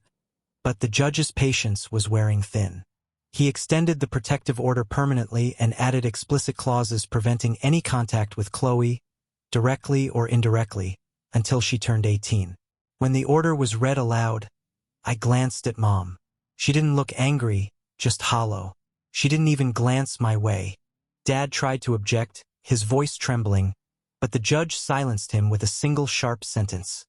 but the judge's patience was wearing thin. He extended the protective order permanently and added explicit clauses preventing any contact with Chloe, directly or indirectly, until she turned 18. When the order was read aloud, I glanced at Mom. She didn't look angry, just hollow. She didn't even glance my way. Dad tried to object, his voice trembling, but the judge silenced him with a single sharp sentence.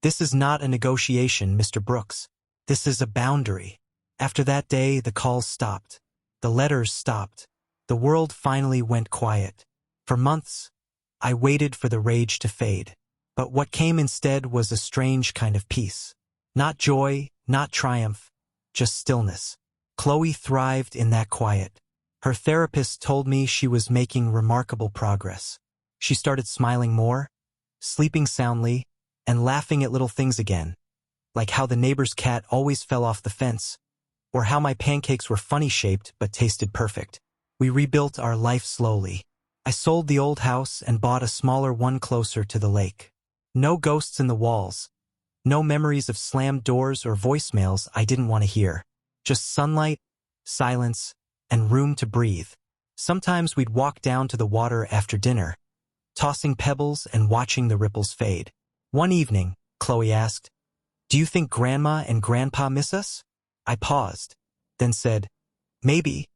"This is not a negotiation, Mr. Brooks. This is a boundary." After that day, the calls stopped. The letters stopped. The world finally went quiet. For months, I waited for the rage to fade. But what came instead was a strange kind of peace. Not joy, not triumph, just stillness. Chloe thrived in that quiet. Her therapist told me she was making remarkable progress. She started smiling more, sleeping soundly, and laughing at little things again, like how the neighbor's cat always fell off the fence, or how my pancakes were funny-shaped but tasted perfect. We rebuilt our life slowly. I sold the old house and bought a smaller one closer to the lake. No ghosts in the walls. No memories of slammed doors or voicemails I didn't want to hear. Just sunlight, silence, and room to breathe. Sometimes we'd walk down to the water after dinner, tossing pebbles and watching the ripples fade. One evening, Chloe asked, "Do you think Grandma and Grandpa miss us?" I paused, then said, "Maybe,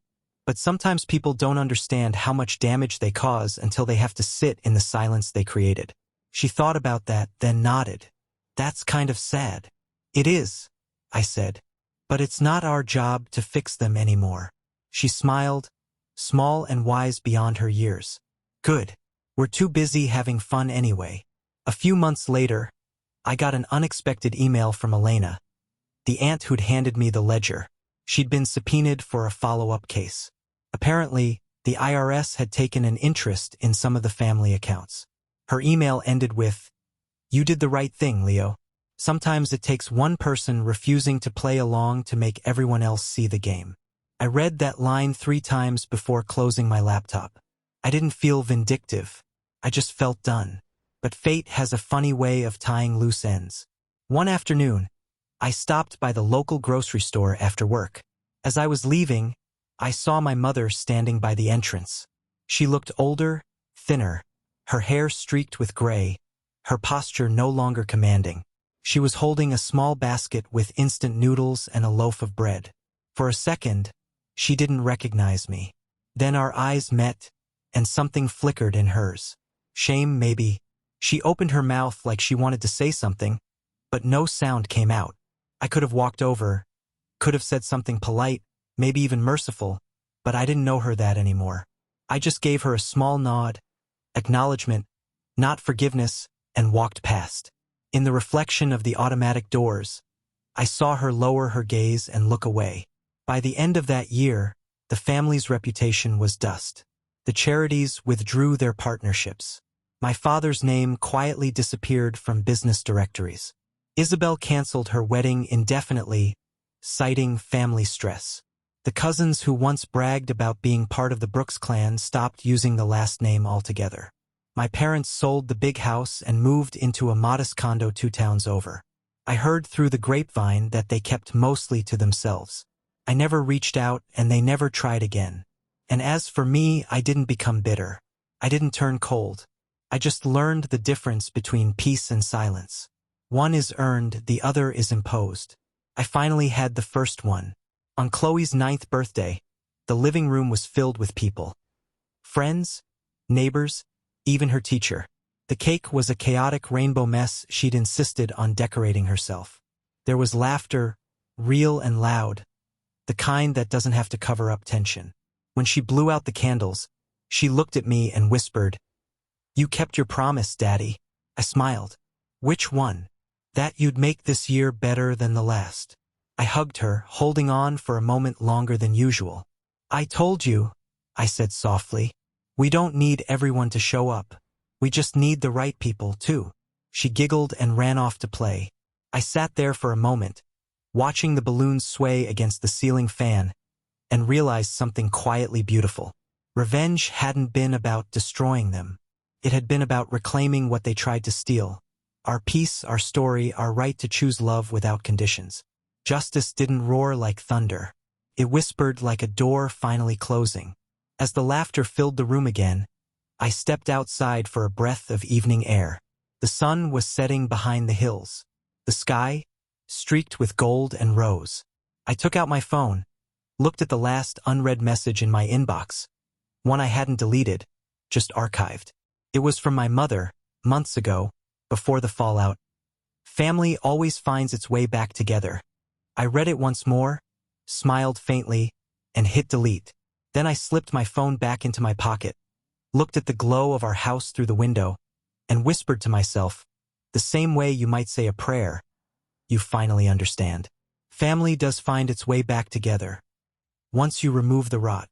but sometimes people don't understand how much damage they cause until they have to sit in the silence they created." She thought about that, then nodded. "That's kind of sad." "It is," I said, "but it's not our job to fix them anymore." She smiled, small and wise beyond her years. "Good. We're too busy having fun anyway." A few months later, I got an unexpected email from Elena, the aunt who'd handed me the ledger. She'd been subpoenaed for a follow-up case. Apparently, The IRS had taken an interest in some of the family accounts. Her email ended with, "You did the right thing, Leo. Sometimes it takes one person refusing to play along to make everyone else see the game." I read that line 3 times before closing my laptop. I didn't feel vindictive. I just felt done. But fate has a funny way of tying loose ends. One afternoon, I stopped by the local grocery store after work. As I was leaving, I saw my mother standing by the entrance. She looked older, thinner, her hair streaked with gray, her posture no longer commanding. She was holding a small basket with instant noodles and a loaf of bread. For a second, she didn't recognize me. Then our eyes met, and something flickered in hers. Shame, maybe. She opened her mouth like she wanted to say something, but no sound came out. I could have walked over, could have said something polite, maybe even merciful, but I didn't know her that anymore. I just gave her a small nod, acknowledgement, not forgiveness, and walked past. In the reflection of the automatic doors, I saw her lower her gaze and look away. By the end of that year, the family's reputation was dust. The charities withdrew their partnerships. My father's name quietly disappeared from business directories. Isabel canceled her wedding indefinitely, citing family stress. The cousins who once bragged about being part of the Brooks clan stopped using the last name altogether. My parents sold the big house and moved into a modest condo 2 towns over. I heard through the grapevine that they kept mostly to themselves. I never reached out and they never tried again. And as for me, I didn't become bitter. I didn't turn cold. I just learned the difference between peace and silence. One is earned, the other is imposed. I finally had the first one. On Chloe's 9th birthday, the living room was filled with people. Friends, neighbors, even her teacher. The cake was a chaotic rainbow mess she'd insisted on decorating herself. There was laughter, real and loud, the kind that doesn't have to cover up tension. When she blew out the candles, she looked at me and whispered, "You kept your promise, Daddy." I smiled. "Which one?" "That you'd make this year better than the last." I hugged her, holding on for a moment longer than usual. "I told you," I said softly. "We don't need everyone to show up. We just need the right people, too." She giggled and ran off to play. I sat there for a moment, watching the balloons sway against the ceiling fan, and realized something quietly beautiful. Revenge hadn't been about destroying them. It had been about reclaiming what they tried to steal. Our peace, our story, our right to choose love without conditions. Justice didn't roar like thunder. It whispered like a door finally closing. As the laughter filled the room again, I stepped outside for a breath of evening air. The sun was setting behind the hills. The sky, streaked with gold and rose. I took out my phone, looked at the last unread message in my inbox. One I hadn't deleted, just archived. It was from my mother, months ago, before the fallout. "Family always finds its way back together." I read it once more, smiled faintly, and hit delete. Then I slipped my phone back into my pocket, looked at the glow of our house through the window, and whispered to myself, the same way you might say a prayer, "You finally understand." Family does find its way back together, once you remove the rot.